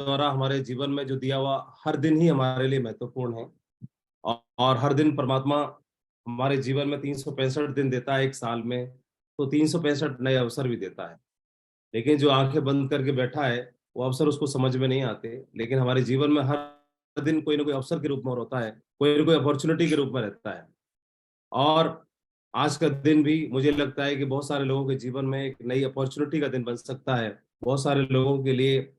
द्वारा हमारे जीवन में जो दिया हुआ हर दिन ही हमारे लिए महत्वपूर्ण है। और हर दिन परमात्मा हमारे जीवन में 365 दिन देता है एक साल में, तो 365 नए अवसर भी देता है। लेकिन जो आंखें बंद करके बैठा है वो अवसर उसको समझ में नहीं आते। लेकिन हमारे जीवन में हर दिन कोई ना कोई अवसर के रूप में होता है, कोई ना कोई अपॉर्चुनिटी के रूप में रहता है। और आज का दिन भी मुझे लगता है कि बहुत सारे लोगों के जीवन में एक नई अपॉर्चुनिटी का दिन बन सकता है। बहुत सारे लोगों के लिए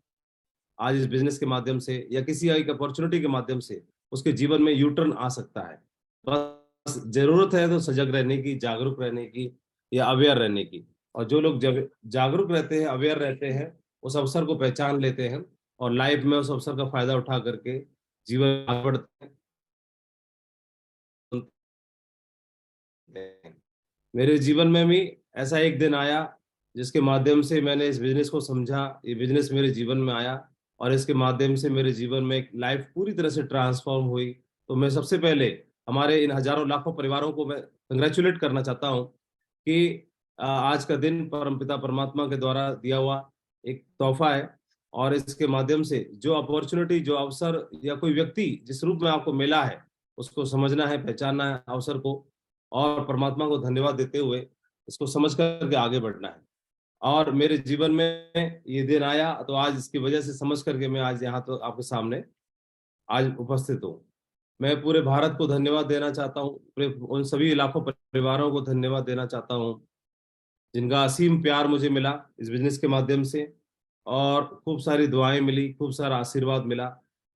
आज इस बिजनेस के माध्यम से या किसी एक अपॉर्चुनिटी के माध्यम से उसके जीवन में यू टर्न आ सकता है। बस जरूरत है तो सजग रहने की, जागरूक रहने की या अवेयर रहने की। और जो लोग जागरूक रहते हैं, अवेयर रहते हैं, उस अवसर को पहचान लेते हैं और लाइफ में उस अवसर का फायदा उठा करके जीवन आगे बढ़ते हैं। मेरे जीवन में भी ऐसा एक दिन आया जिसके माध्यम से मैंने इस बिजनेस को समझा, ये बिजनेस मेरे जीवन में आया और इसके माध्यम से मेरे जीवन में एक लाइफ पूरी तरह से ट्रांसफॉर्म हुई। तो मैं सबसे पहले हमारे इन हजारों लाखों परिवारों को मैं कंग्रेचुलेट करना चाहता हूँ कि आज का दिन परमपिता परमात्मा के द्वारा दिया हुआ एक तोहफा है। और इसके माध्यम से जो अपॉर्चुनिटी, जो अवसर या कोई व्यक्ति जिस रूप में आपको मिला है उसको समझना है, पहचानना है अवसर को और परमात्मा को धन्यवाद देते हुए इसको समझ करके आगे बढ़ना है। और मेरे जीवन में ये दिन आया तो आज इसकी वजह से समझ करके मैं आज यहाँ तो आपके सामने आज उपस्थित हूँ। मैं पूरे भारत को धन्यवाद देना चाहता हूँ, पूरे उन सभी लाखों परिवारों को धन्यवाद देना चाहता हूँ जिनका असीम प्यार मुझे मिला इस बिजनेस के माध्यम से और खूब सारी दुआएं मिली, खूब सारा आशीर्वाद मिला।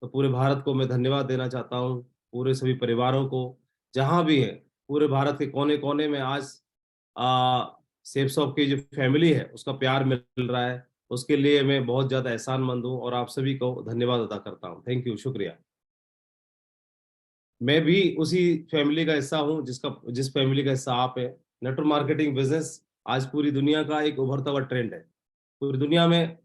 तो पूरे भारत को मैं धन्यवाद देना चाहता हूँ, पूरे सभी परिवारों को जहां भी है, पूरे भारत के कोने कोने में आज सेफ शॉप की जो फैमिली है उसका प्यार मिल रहा है। उसके लिए मैं बहुत ज्यादा एहसानमंद हूँ और आप सभी को धन्यवाद अदा करता हूँ। थैंक यू, शुक्रिया। मैं भी उसी फैमिली का हिस्सा हूँ जिस फैमिली का हिस्सा आप है। नेटवर्क मार्केटिंग बिजनेस आज पूरी दुनिया का एक उभरता हुआ ट्रेंड है। पूरी दुनिया में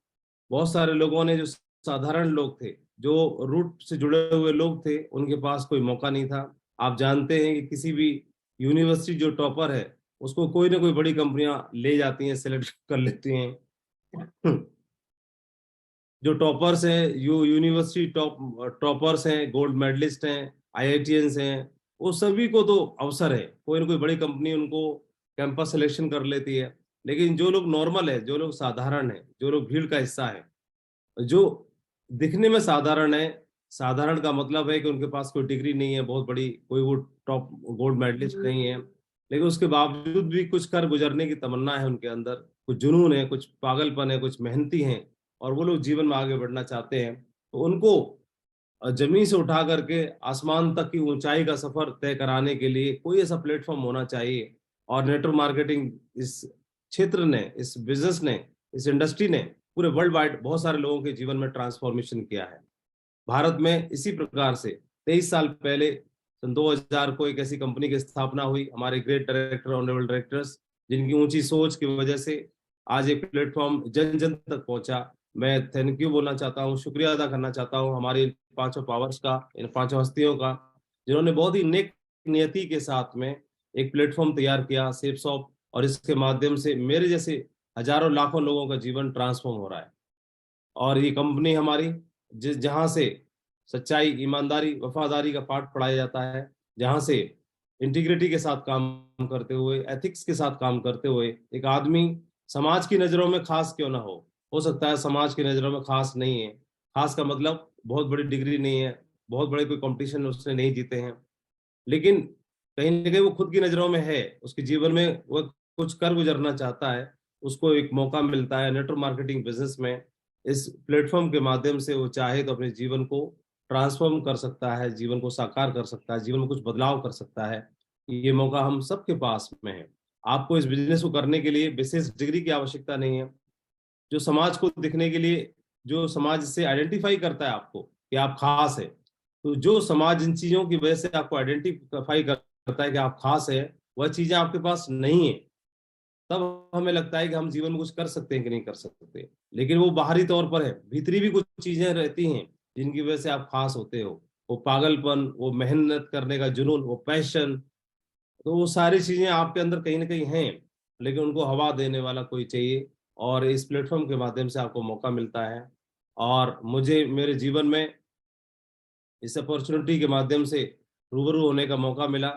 बहुत सारे लोगों ने, जो साधारण लोग थे, जो रूट से जुड़े हुए लोग थे, उनके पास कोई मौका नहीं था। आप जानते हैं कि किसी भी यूनिवर्सिटी जो टॉपर है उसको कोई ना कोई बड़ी कंपनियां ले जाती हैं, सेलेक्ट कर लेती हैं। जो टॉपर्स हैं, यूनिवर्सिटी टॉपर्स हैं, गोल्ड मेडलिस्ट हैं, आईआईटियंस हैं, वो सभी को तो अवसर है, कोई ना कोई बड़ी कंपनी उनको कैंपस सिलेक्शन कर लेती है। लेकिन जो लोग नॉर्मल है, जो लोग साधारण है, जो लोग भीड़ का हिस्सा है, जो दिखने में साधारण है, साधारण का मतलब है कि उनके पास कोई डिग्री नहीं है बहुत बड़ी, कोई वो टॉप गोल्ड मेडलिस्ट नहीं है, लेकिन उसके बावजूद भी कुछ कर गुजरने की तमन्ना है उनके अंदर, कुछ जुनून है, कुछ पागलपन है, कुछ मेहनती हैं और वो लोग जीवन में आगे बढ़ना चाहते हैं। तो उनको जमीन से उठा करके आसमान तक की ऊंचाई का सफर तय कराने के लिए कोई ऐसा प्लेटफॉर्म होना चाहिए। और नेटवर्क मार्केटिंग इस क्षेत्र ने, इस बिजनेस ने, इस इंडस्ट्री ने पूरे वर्ल्ड वाइड बहुत सारे लोगों के जीवन में ट्रांसफॉर्मेशन किया है। भारत में इसी प्रकार से 23 साल पहले सन 2000 को एक ऐसी कंपनी की स्थापना हुई, हमारे ग्रेट डायरेक्टर, ऑनरेबल डायरेक्टर्स, जिनकी ऊंची सोच की वजह से आज एक प्लेटफॉर्म जन जन तक पहुंचा। मैं थैंक यू बोलना चाहता हूँ, शुक्रिया अदा करना चाहता हूँ हमारी इन पांचों पावर्स का, इन पांचों हस्तियों का, जिन्होंने बहुत ही नेक नियति के साथ में एक प्लेटफॉर्म तैयार किया, सेफ शॉप, और इसके माध्यम से मेरे जैसे हजारों लाखों लोगों का जीवन ट्रांसफॉर्म हो रहा है। और ये कंपनी हमारी जिस जहां से सच्चाई, ईमानदारी, वफादारी का पाठ पढ़ाया जाता है, जहां से इंटीग्रिटी के साथ काम करते हुए, एथिक्स के साथ काम करते हुए एक आदमी समाज की नजरों में खास क्यों ना हो सकता है समाज की नजरों में खास नहीं है। खास का मतलब बहुत बड़ी डिग्री नहीं है, बहुत बड़े कोई कंपटीशन उसने नहीं जीते हैं, लेकिन कहीं ना कहीं वो खुद की नजरों में है, उसके जीवन में वो कुछ कर गुजरना चाहता है, उसको एक मौका मिलता है नेटवर्क मार्केटिंग बिजनेस में। इस प्लेटफॉर्म के माध्यम से वो चाहे तो अपने जीवन को ट्रांसफॉर्म कर सकता है, जीवन को साकार कर सकता है, जीवन में कुछ बदलाव कर सकता है। ये मौका हम सबके पास में है। आपको इस बिजनेस को करने के लिए विशेष डिग्री की आवश्यकता नहीं है। जो समाज को दिखने के लिए, जो समाज से आइडेंटिफाई करता है आपको कि आप खास है, तो जो समाज इन चीजों की वजह से आपको आइडेंटिफाई करता है कि आप खास है, वह चीजें आपके पास नहीं है, तब हमें लगता है कि हम जीवन में कुछ कर सकते हैं कि नहीं कर सकते। लेकिन वो बाहरी तौर पर है, भीतरी भी कुछ चीजें रहती हैं जिनकी वजह से आप खास होते हो। वो पागलपन, वो मेहनत करने का जुनून, वो पैशन, तो वो सारी चीजें आपके अंदर कहीं ना कहीं हैं, लेकिन उनको हवा देने वाला कोई चाहिए। और इस प्लेटफॉर्म के माध्यम से आपको मौका मिलता है। और मुझे मेरे जीवन में इस अपॉर्चुनिटी के माध्यम से रूबरू होने का मौका मिला।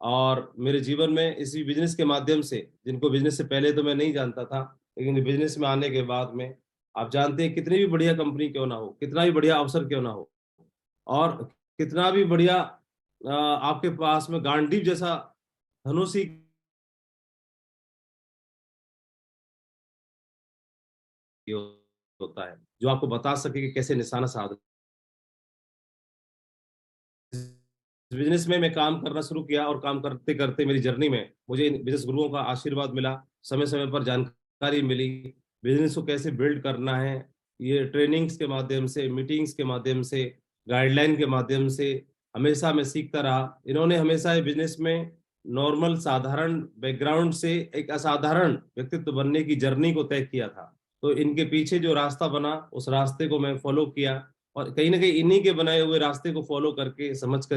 और मेरे जीवन में इसी बिजनेस के माध्यम से, जिनको बिजनेस से पहले तो मैं नहीं जानता था, लेकिन बिजनेस में आने के बाद में आप जानते हैं कितनी भी बढ़िया कंपनी क्यों ना हो, कितना भी बढ़िया अवसर क्यों ना हो, और कितना भी बढ़िया आपके पास में गांडीव जैसा धनुष ही होता है जो आपको बता सके कि कैसे निशाना साधना। बिजनेस में मैं काम करना शुरू किया, और काम करते करते मेरी जर्नी में मुझे इन बिजनेस गुरुओं का आशीर्वाद मिला, समय समय पर जानकारी मिली, बिजनेस को कैसे बिल्ड करना है। ये ट्रेनिंग्स के माध्यम से, मीटिंग्स के माध्यम से, गाइडलाइन के माध्यम से हमेशा मैं सीखता रहा। इन्होंने हमेशा बिजनेस में नॉर्मल साधारण बैकग्राउंड से एक असाधारण व्यक्तित्व बनने की जर्नी को तय किया था। तो इनके पीछे जो रास्ता बना, उस रास्ते को मैं फॉलो किया, और कहीं ना कहीं इन्हीं के बनाए हुए रास्ते को फॉलो करके, समझते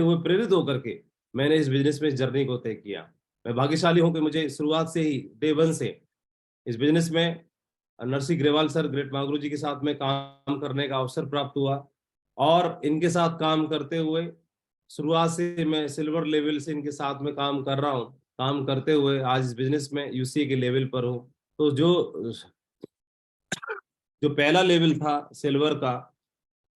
हुए, प्रेरित होकर के मैंने इस बिजनेस में इस जर्नी को तय किया। मैं भाग्यशाली हूं कि मुझे शुरुआत से ही, डे वन से, इस बिजनेस में नरसिंह ग्रेवाल सर, ग्रेट महागुरु जी के साथ में काम करने का अवसर प्राप्त हुआ। और इनके साथ काम करते हुए शुरुआत से मैं सिल्वर लेवल से इनके साथ में काम कर रहा हूँ। काम करते हुए आज इस बिजनेस में यूसी के लेवल पर हूँ। तो जो जो पहला लेवल था सिल्वर का,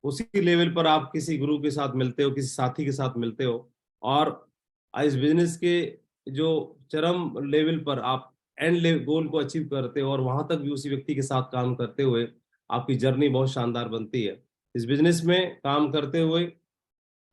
उसी लेवल पर आप किसी गुरु के साथ मिलते हो, किसी साथी के साथ मिलते हो, और इस बिजनेस के जो चरम लेवल पर आप एंड गोल को अचीव करते हो, और वहां तक भी उसी व्यक्ति के साथ काम करते हुए आपकी जर्नी बहुत शानदार बनती है। इस बिजनेस में काम करते हुए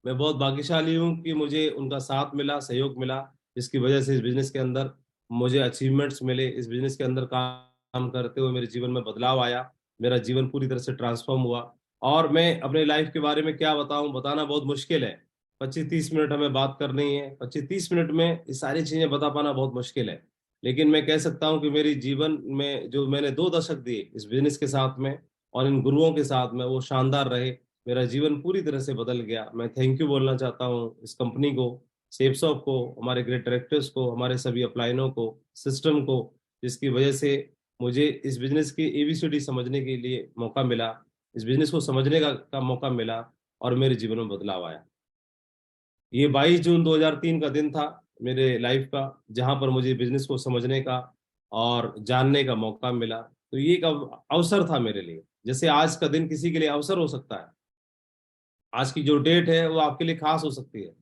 मैं बहुत भाग्यशाली हूँ कि मुझे उनका साथ मिला, सहयोग मिला, जिसकी वजह से इस बिजनेस के अंदर मुझे अचीवमेंट्स मिले। इस बिजनेस के अंदर काम करते हुए मेरे जीवन में बदलाव आया, मेरा जीवन पूरी तरह से ट्रांसफॉर्म हुआ। और मैं अपने लाइफ के बारे में क्या बताऊं, बताना बहुत मुश्किल है। 25-30 मिनट हमें बात करनी है, 25-30 मिनट में ये सारी चीजें बता पाना बहुत मुश्किल है। लेकिन मैं कह सकता हूं कि मेरी जीवन में जो मैंने 2 दशक दिए इस बिजनेस के साथ में और इन गुरुओं के साथ में, वो शानदार रहे। मेरा जीवन पूरी तरह से बदल गया। मैं थैंक यू बोलना चाहता हूँ इस कंपनी को, सेपसॉप को, हमारे ग्रेट डायरेक्टर्स को, हमारे सभी अपलाइनों को, सिस्टम को, जिसकी वजह से मुझे इस बिजनेस की एबीसीडी समझने के लिए मौका मिला, इस बिजनेस को समझने का मौका मिला, और मेरे जीवन में बदलाव आया। ये 22 जून 2003 का दिन था मेरे लाइफ का, जहां पर मुझे बिजनेस को समझने का और जानने का मौका मिला। तो ये एक अवसर था मेरे लिए, जैसे आज का दिन किसी के लिए अवसर हो सकता है, आज की जो डेट है वो आपके लिए खास हो सकती है,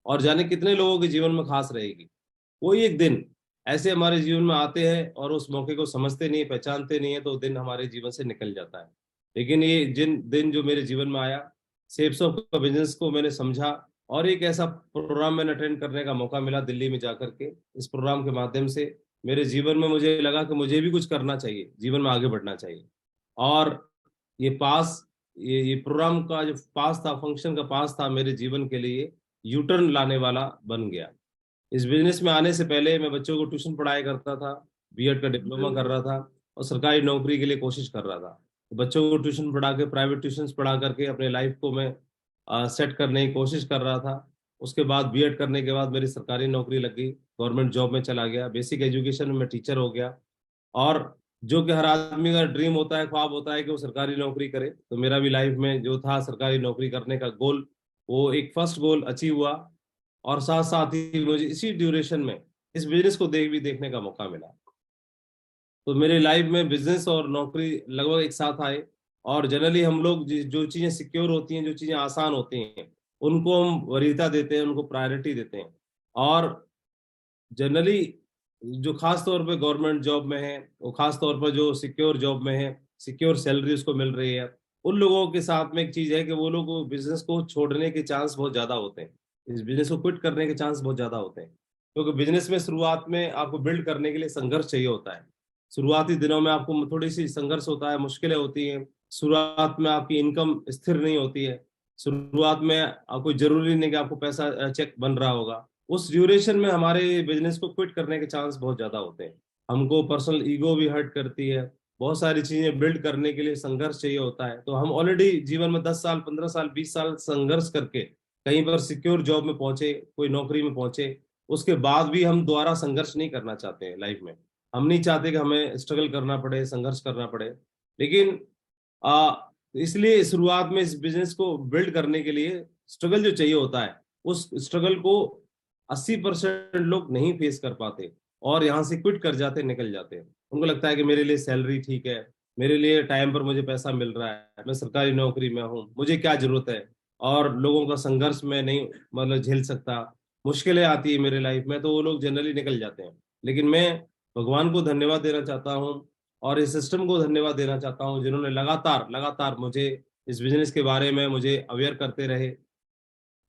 और जाने कितने लोगों के जीवन में खास रहेगी। कोई एक दिन ऐसे हमारे जीवन में आते हैं और उस मौके को समझते नहीं, पहचानते नहीं है, तो दिन हमारे जीवन से निकल जाता है। लेकिन ये जिन दिन जो मेरे जीवन में आया, सेप्स ऑफ का बिजनेस को मैंने समझा, और एक ऐसा प्रोग्राम मैंने अटेंड करने का मौका मिला दिल्ली में जाकर के। इस प्रोग्राम के माध्यम से मेरे जीवन में मुझे लगा कि मुझे भी कुछ करना चाहिए, जीवन में आगे बढ़ना चाहिए। और ये पास ये प्रोग्राम का जो पास था, फंक्शन का पास था, मेरे जीवन के लिए यू टर्न लाने वाला बन गया। इस बिजनेस में आने से पहले मैं बच्चों को ट्यूशन पढ़ाया करता था, बीएड का डिप्लोमा कर रहा था, और सरकारी नौकरी के लिए कोशिश कर रहा था। बच्चों को ट्यूशन पढ़ा के, प्राइवेट ट्यूशन पढ़ा करके अपने लाइफ को मैं सेट करने की कोशिश कर रहा था। उसके बाद बीएड करने के बाद मेरी सरकारी नौकरी लग गई, गवर्नमेंट जॉब में चला गया, बेसिक एजुकेशन में मैं टीचर हो गया। और जो कि हर आदमी का ड्रीम होता है, ख्वाब होता है कि वो सरकारी नौकरी करे, तो मेरा भी लाइफ में जो था सरकारी नौकरी करने का गोल, वो एक फर्स्ट गोल अचीव हुआ। और साथ साथ ही मुझे इसी ड्यूरेशन में इस बिजनेस को देखने का मौका मिला। तो मेरे लाइफ में बिजनेस और नौकरी लगभग एक साथ आए। और जनरली हम लोग जो चीजें सिक्योर होती हैं, जो चीजें आसान होती हैं, उनको हम वरीयता देते हैं, उनको प्रायोरिटी देते हैं। और जनरली जो खास तौर पे गवर्नमेंट जॉब में है, वो खास तौर पर जो सिक्योर जॉब में है, सिक्योर सैलरी उसको मिल रही है, उन लोगों के साथ में एक चीज है कि वो लोग बिजनेस को छोड़ने के चांस बहुत ज्यादा होते हैं, इस बिजनेस को क्विट करने के चांस बहुत ज्यादा होते हैं। क्योंकि बिजनेस में शुरुआत में आपको बिल्ड करने के लिए संघर्ष चाहिए होता है। शुरुआती दिनों में आपको थोड़ी सी संघर्ष होता है, मुश्किलें होती हैं। शुरुआत में आपकी इनकम स्थिर नहीं होती है। शुरुआत में आपको जरूरी नहीं कि आपको पैसा चेक बन रहा होगा। उस ड्यूरेशन में हमारे बिजनेस को क्विट करने के चांस बहुत ज्यादा होते हैं। हमको पर्सनल ईगो भी हर्ट करती है, बहुत सारी चीजें बिल्ड करने के लिए संघर्ष चाहिए होता है। तो हम ऑलरेडी जीवन में 10 साल, 15 साल, 20 साल संघर्ष करके कहीं पर सिक्योर जॉब में पहुंचे, कोई नौकरी में पहुंचे, उसके बाद भी हम दोबारा संघर्ष नहीं करना चाहते हैं लाइफ में। हम नहीं चाहते कि हमें स्ट्रगल करना पड़े, संघर्ष करना पड़े। लेकिन इसलिए शुरुआत में इस बिजनेस को बिल्ड करने के लिए स्ट्रगल जो चाहिए होता है, उस स्ट्रगल को 80% लोग नहीं फेस कर पाते और यहाँ से क्विट कर जाते, निकल जाते हैं। उनको लगता है कि मेरे लिए सैलरी ठीक है, मेरे लिए टाइम पर मुझे पैसा मिल रहा है, मैं सरकारी नौकरी में हूँ, मुझे क्या जरूरत है, और लोगों का संघर्ष में नहीं मतलब झेल सकता, मुश्किलें आती है मेरे लाइफ में, तो वो लोग जनरली निकल जाते हैं। लेकिन मैं भगवान को धन्यवाद देना चाहता हूँ और इस सिस्टम को धन्यवाद देना चाहता हूँ, जिन्होंने लगातार लगातार मुझे इस बिजनेस के बारे में मुझे अवेयर करते रहे,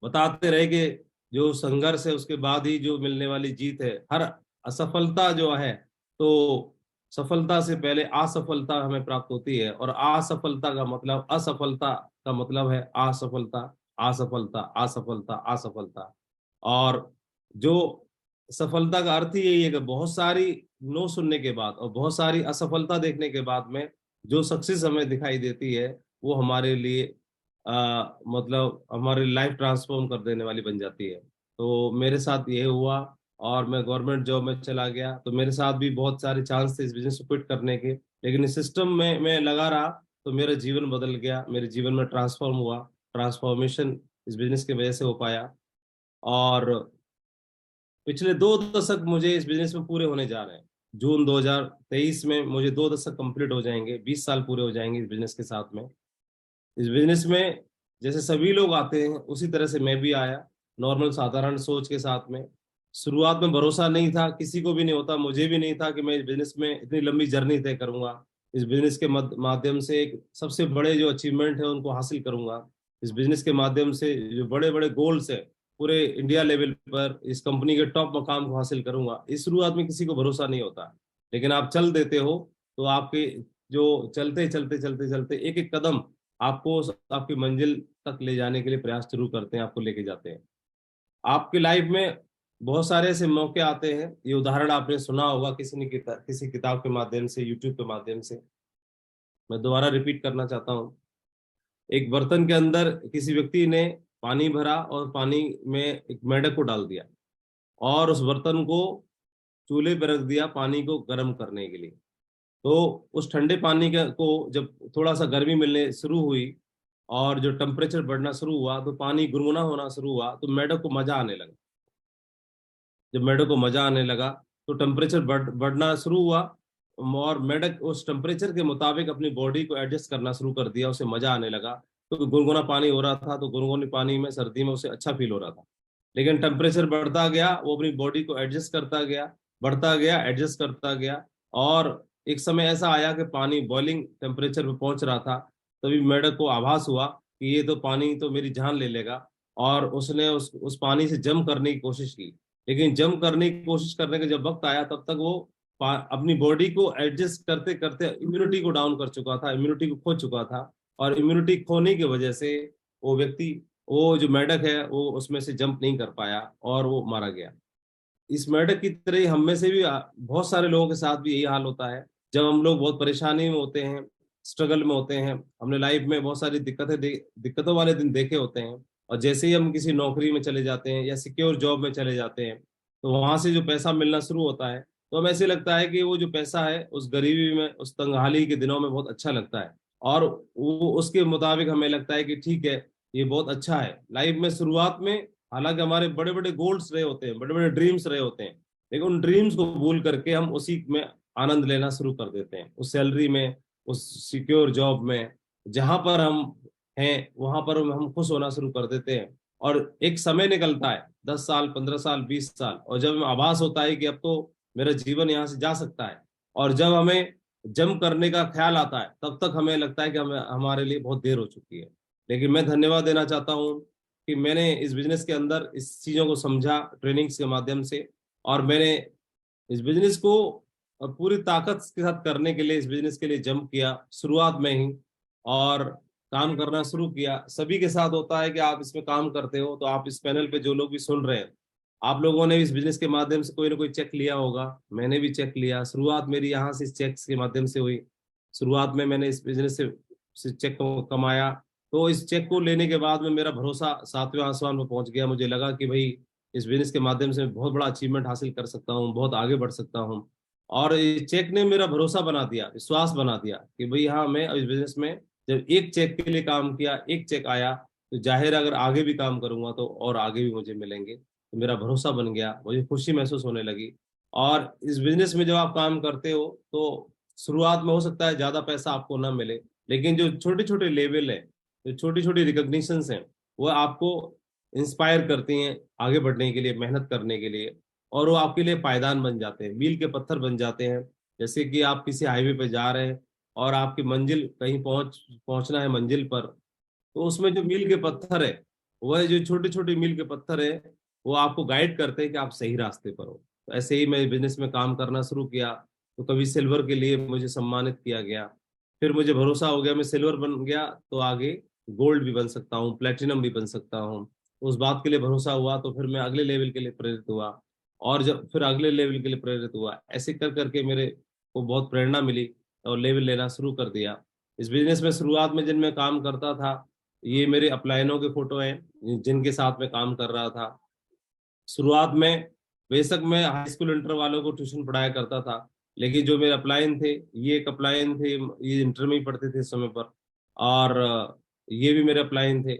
बताते रहे कि जो संघर्ष है उसके बाद ही जो मिलने वाली जीत है। हर असफलता जो है, तो सफलता से पहले असफलता हमें प्राप्त होती है, और असफलता का मतलब, असफलता का मतलब है असफलता, असफलता, असफलता, असफलता। और जो सफलता का अर्थ ही यही है कि बहुत सारी नो सुनने के बाद और बहुत सारी असफलता देखने के बाद में जो सक्सेस हमें दिखाई देती है, वो हमारे लिए मतलब हमारी लाइफ ट्रांसफॉर्म कर देने वाली बन जाती है। तो मेरे साथ ये हुआ, और मैं गवर्नमेंट जॉब में चला गया, तो मेरे साथ भी बहुत सारे चांस थे इस बिजनेस को क्विट करने के, लेकिन इस सिस्टम में मैं लगा रहा, तो मेरा जीवन बदल गया, मेरे जीवन में ट्रांसफॉर्म हुआ, ट्रांसफॉर्मेशन इस बिजनेस की वजह से हो पाया। और पिछले 2 दशक मुझे इस बिजनेस में पूरे होने जा रहे हैं। जून 2023 में मुझे 2 दशक कंप्लीट हो जाएंगे, 20 साल पूरे हो जाएंगे इस बिजनेस के साथ में। इस बिजनेस में जैसे सभी लोग आते हैं उसी तरह से मैं भी आया, नॉर्मल साधारण सोच के साथ में। शुरुआत में भरोसा नहीं था, किसी को भी नहीं होता, मुझे भी नहीं था कि मैं इस बिजनेस में इतनी लंबी जर्नी तय करूंगा, इस बिजनेस के माध्यम से एक सबसे बड़े जो अचीवमेंट है उनको हासिल करूंगा, इस बिजनेस के माध्यम से जो बड़े बड़े गोल्स है पूरे इंडिया लेवल पर इस कंपनी के टॉप मकाम को हासिल करूंगा। इस शुरुआत में किसी को भरोसा नहीं होता, लेकिन आप चल देते हो तो आपके जो चलते चलते चलते चलते एक एक कदम आपको आपकी मंजिल तक ले जाने के लिए प्रयास शुरू करते हैं, आपको लेके जाते हैं। आपकी लाइफ में बहुत सारे ऐसे मौके आते हैं, ये उदाहरण आपने सुना होगा किसी ने किसी किताब के माध्यम से, यूट्यूब के माध्यम से। मैं दोबारा रिपीट करना चाहता हूँ। एक बर्तन के अंदर किसी व्यक्ति ने पानी भरा और पानी में एक मेंढक को डाल दिया, और उस बर्तन को चूल्हे पर रख दिया पानी को गर्म करने के लिए। तो उस ठंडे पानी को जब थोड़ा सा गर्मी मिलने शुरू हुई और जो टेम्परेचर बढ़ना शुरू हुआ, तो पानी गुनगुना होना शुरू हुआ, तो मेढक को मजा आने लगा। जब मेढक को मजा आने लगा तो टेम्परेचर बढ़ना शुरू हुआ, और मेढक उस टेम्परेचर के मुताबिक अपनी बॉडी को एडजस्ट करना शुरू कर दिया, उसे मजा आने लगा। तो गुनगुना पानी हो रहा था, तो गुनगुने पानी में सर्दी में उसे अच्छा फील हो रहा था। लेकिन टेम्परेचर बढ़ता गया, वो अपनी बॉडी को एडजस्ट करता गया, बढ़ता गया, एडजस्ट करता गया, और एक समय ऐसा आया कि पानी बॉइलिंग टेम्परेचर पे पहुंच रहा था। तभी मेढक को आभास हुआ कि ये तो पानी तो मेरी जान ले लेगा, और उसने उस पानी से जंप करने की कोशिश की। लेकिन जंप करने की कोशिश करने का जब वक्त आया, तब तक वो अपनी बॉडी को एडजस्ट करते करते इम्यूनिटी को डाउन कर चुका था, इम्यूनिटी को खो चुका था। और इम्यूनिटी खोने की वजह से वो व्यक्ति, वो जो मेढक है, वो उसमें से जंप नहीं कर पाया और वो मारा गया। इस मेढक की तरह ही हम में से भी बहुत सारे लोगों के साथ भी यही हाल होता है। जब हम लोग बहुत परेशानी में होते हैं, स्ट्रगल में होते हैं, हमने लाइफ में बहुत सारी दिक्कतों वाले दिन देखे होते हैं, और जैसे ही हम किसी नौकरी में चले जाते हैं या सिक्योर जॉब में चले जाते हैं, तो वहां से जो पैसा मिलना शुरू होता है, तो हमें ऐसे लगता है कि वो जो पैसा है उस गरीबी में, उस तंगहाली के दिनों में बहुत अच्छा लगता है, और वो उसके मुताबिक हमें लगता है कि ठीक है, ये बहुत अच्छा है लाइफ में। शुरुआत में हालांकि हमारे बड़े बड़े गोल्स रहे होते हैं, बड़े बड़े ड्रीम्स रहे होते हैं, लेकिन उन ड्रीम्स को भूल करके हम उसी में आनंद लेना शुरू कर देते हैं, उस सैलरी में, उस सिक्योर जॉब में, जहां पर हम हैं वहां पर हम खुश होना शुरू कर देते हैं। और एक समय निकलता है, 10 साल, 15 साल, 20 साल, और जब हमें आभास होता है कि अब तो मेरा जीवन यहाँ से जा सकता है, और जब हमें जंप करने का ख्याल आता है, तब तक हमें लगता है कि हमें हमारे लिए बहुत देर हो चुकी है। लेकिन मैं धन्यवाद देना चाहता हूँ कि मैंने इस बिजनेस के अंदर इस चीज़ों को समझा ट्रेनिंग्स के माध्यम से, और मैंने इस बिजनेस को पूरी ताकत के साथ करने के लिए, इस बिजनेस के लिए जंप किया शुरुआत में ही, और काम करना शुरू किया। सभी के साथ होता है कि आप इसमें काम करते हो, तो आप इस पैनल पे जो लोग भी सुन रहे हैं, आप लोगों ने इस बिजनेस के माध्यम से कोई ना कोई चेक लिया होगा। मैंने भी चेक लिया, शुरुआत मेरी यहाँ से इस चेक के माध्यम से हुई। शुरुआत में मैंने इस बिजनेस से चेक को कमाया, तो इस चेक को लेने के बाद में मेरा भरोसा 7वें आसमान पर पहुंच गया। मुझे लगा कि भाई इस बिजनेस के माध्यम से मैं बहुत बड़ा अचीवमेंट हासिल कर सकता हूँ, बहुत आगे बढ़ सकता हूँ। और ये चेक ने मेरा भरोसा बना दिया, विश्वास बना दिया कि भाई हाँ, मैं इस बिजनेस में जब एक चेक के लिए काम किया, एक चेक आया, तो जाहिर है अगर आगे भी काम करूंगा तो और आगे भी मुझे मिलेंगे। तो मेरा भरोसा बन गया, मुझे खुशी महसूस होने लगी। और इस बिजनेस में जब आप काम करते हो तो शुरुआत में हो सकता है ज्यादा पैसा आपको ना मिले, लेकिन जो छोटे छोटे लेवल है, जो छोटी छोटी रिकॉग्निशंस हैं, वो आपको इंस्पायर करती हैं आगे बढ़ने के लिए, मेहनत करने के लिए। और वो आपके लिए पायदान बन जाते हैं, मील के पत्थर बन जाते हैं। जैसे कि आप किसी हाईवे पे जा रहे हैं और आपकी मंजिल कहीं पहुंचना है मंजिल पर, तो उसमें जो मील के पत्थर है, वह जो छोटे छोटे मील के पत्थर है, वो आपको गाइड करते हैं कि आप सही रास्ते पर हो। तो ऐसे ही मैं बिजनेस में काम करना शुरू किया। तो कभी सिल्वर के लिए मुझे सम्मानित किया गया, फिर मुझे भरोसा हो गया मैं सिल्वर बन गया तो आगे गोल्ड भी बन सकता हूँ, प्लेटिनम भी बन सकता हूँ। तो उस बात के लिए भरोसा हुआ, तो फिर मैं अगले लेवल के लिए प्रेरित हुआ, और जब फिर अगले लेवल के लिए प्रेरित हुआ, ऐसे कर करके मेरे को बहुत प्रेरणा मिली और लेवल लेना शुरू कर दिया। इस बिजनेस में शुरुआत में जिन मैं काम करता था, ये मेरे अपलाइनों के फोटो हैं जिनके साथ मैं काम कर रहा था शुरुआत में। बेशक मैं हाई स्कूल इंटर वालों को ट्यूशन पढ़ाया करता था, लेकिन जो मेरे अपलाइन थे, ये एक अपलाइन थे, ये इंटर में ही पढ़ते थे इस समय पर, और ये भी मेरे अपलाइन थे।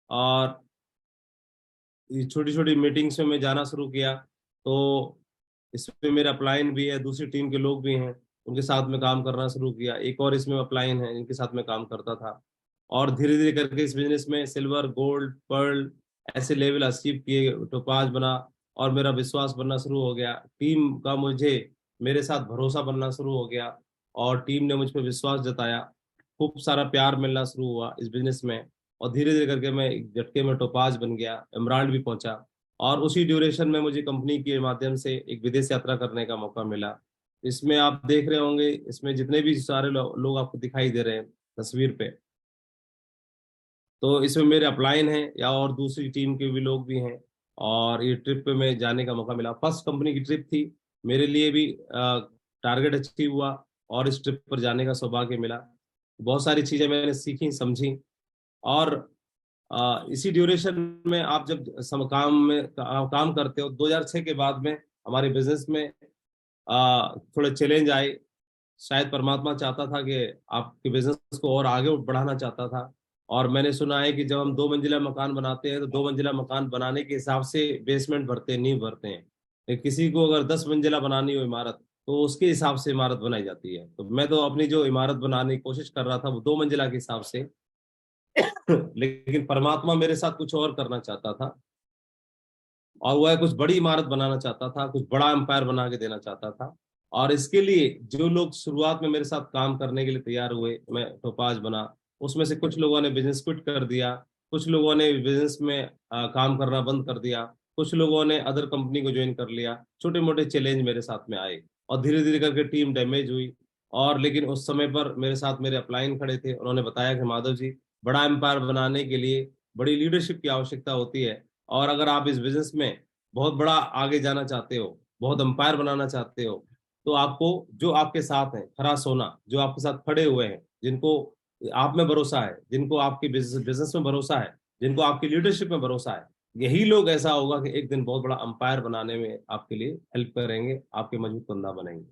और ये छोटी छोटी मीटिंग्स में मैं जाना शुरू किया, तो इसमें मेरा अपलाइन भी है, दूसरी टीम के लोग भी हैं, उनके साथ में काम करना शुरू किया। एक और इसमें अपलाइन है जिनके साथ में काम करता था। और धीरे धीरे करके इस बिजनेस में सिल्वर, गोल्ड, पर्ल ऐसे लेवल अचीव किए, टोपाज बना, और मेरा विश्वास बनना शुरू हो गया। टीम का मुझे मेरे साथ भरोसा बनना शुरू हो गया, और टीम ने मुझ पर विश्वास जताया। खूब सारा प्यार मिलना शुरू हुआ इस बिजनेस में, और धीरे धीरे करके मैं एक झटके में टोपाज बन गया, इमराल्ड भी पहुंचा। और उसी ड्यूरेशन में मुझे कंपनी के माध्यम से एक विदेश यात्रा करने का मौका मिला। इसमें आप देख रहे होंगे, इसमें जितने भी सारे लोग आपको दिखाई दे रहे हैं तस्वीर पे, तो इसमें मेरे अपलाइन हैं या और दूसरी टीम के भी लोग भी हैं। और ये ट्रिप पे मैं जाने का मौका मिला, फर्स्ट कंपनी की ट्रिप थी मेरे लिए भी। टारगेट अचीव हुआ और इस ट्रिप पर जाने का सौभाग्य मिला। बहुत सारी चीजें मैंने सीखी, समझी। और इसी ड्यूरेशन में आप जब काम में काम करते हो, 2006 के बाद में हमारे बिजनेस में थोड़े चैलेंज आए। शायद परमात्मा चाहता था कि आपके बिजनेस को और आगे बढ़ाना चाहता था। और मैंने सुना है कि जब हम 2 मंजिला मकान बनाते हैं तो 2 मंजिला मकान बनाने के हिसाब से बेसमेंट भरते हैं, नींव भरते हैं। लेकिन किसी को अगर 10 मंजिला बनानी हो इमारत, तो उसके हिसाब से इमारत बनाई जाती है। तो मैं तो अपनी जो इमारत बनाने की कोशिश कर रहा था वो 2 मंजिला के हिसाब से लेकिन परमात्मा मेरे साथ कुछ और करना चाहता था, और वह कुछ बड़ी इमारत बनाना चाहता था, कुछ बड़ा एम्पायर बना के देना चाहता था। और इसके लिए जो लोग शुरुआत में मेरे साथ काम करने के लिए तैयार हुए, मैं टोपाज बना। उसमें से कुछ लोगों ने बिजनेस क्विट कर दिया, कुछ लोगों ने बिजनेस में काम करना बंद कर दिया, कुछ लोगों ने अदर कंपनी को ज्वाइन कर लिया। छोटे मोटे चैलेंज मेरे साथ में आए, और धीरे धीरे करके टीम डैमेज हुई। और लेकिन उस समय पर मेरे साथ मेरे अपलाइन खड़े थे, उन्होंने बताया कि माधव जी, बड़ा एम्पायर बनाने के लिए बड़ी लीडरशिप की आवश्यकता होती है। और अगर आप इस बिजनेस में बहुत बड़ा आगे जाना चाहते हो, बहुत अंपायर बनाना चाहते हो, तो आपको जो आपके साथ हैं, खरा सोना, जो आपके साथ खड़े हुए हैं, जिनको आप में भरोसा है, जिनको आपकी बिजनेस में भरोसा है, जिनको आपकी लीडरशिप में भरोसा है, यही लोग ऐसा होगा कि एक दिन बहुत बड़ा अंपायर बनाने में आपके लिए हेल्प करेंगे, आपके मजबूत बंदा बनेंगे।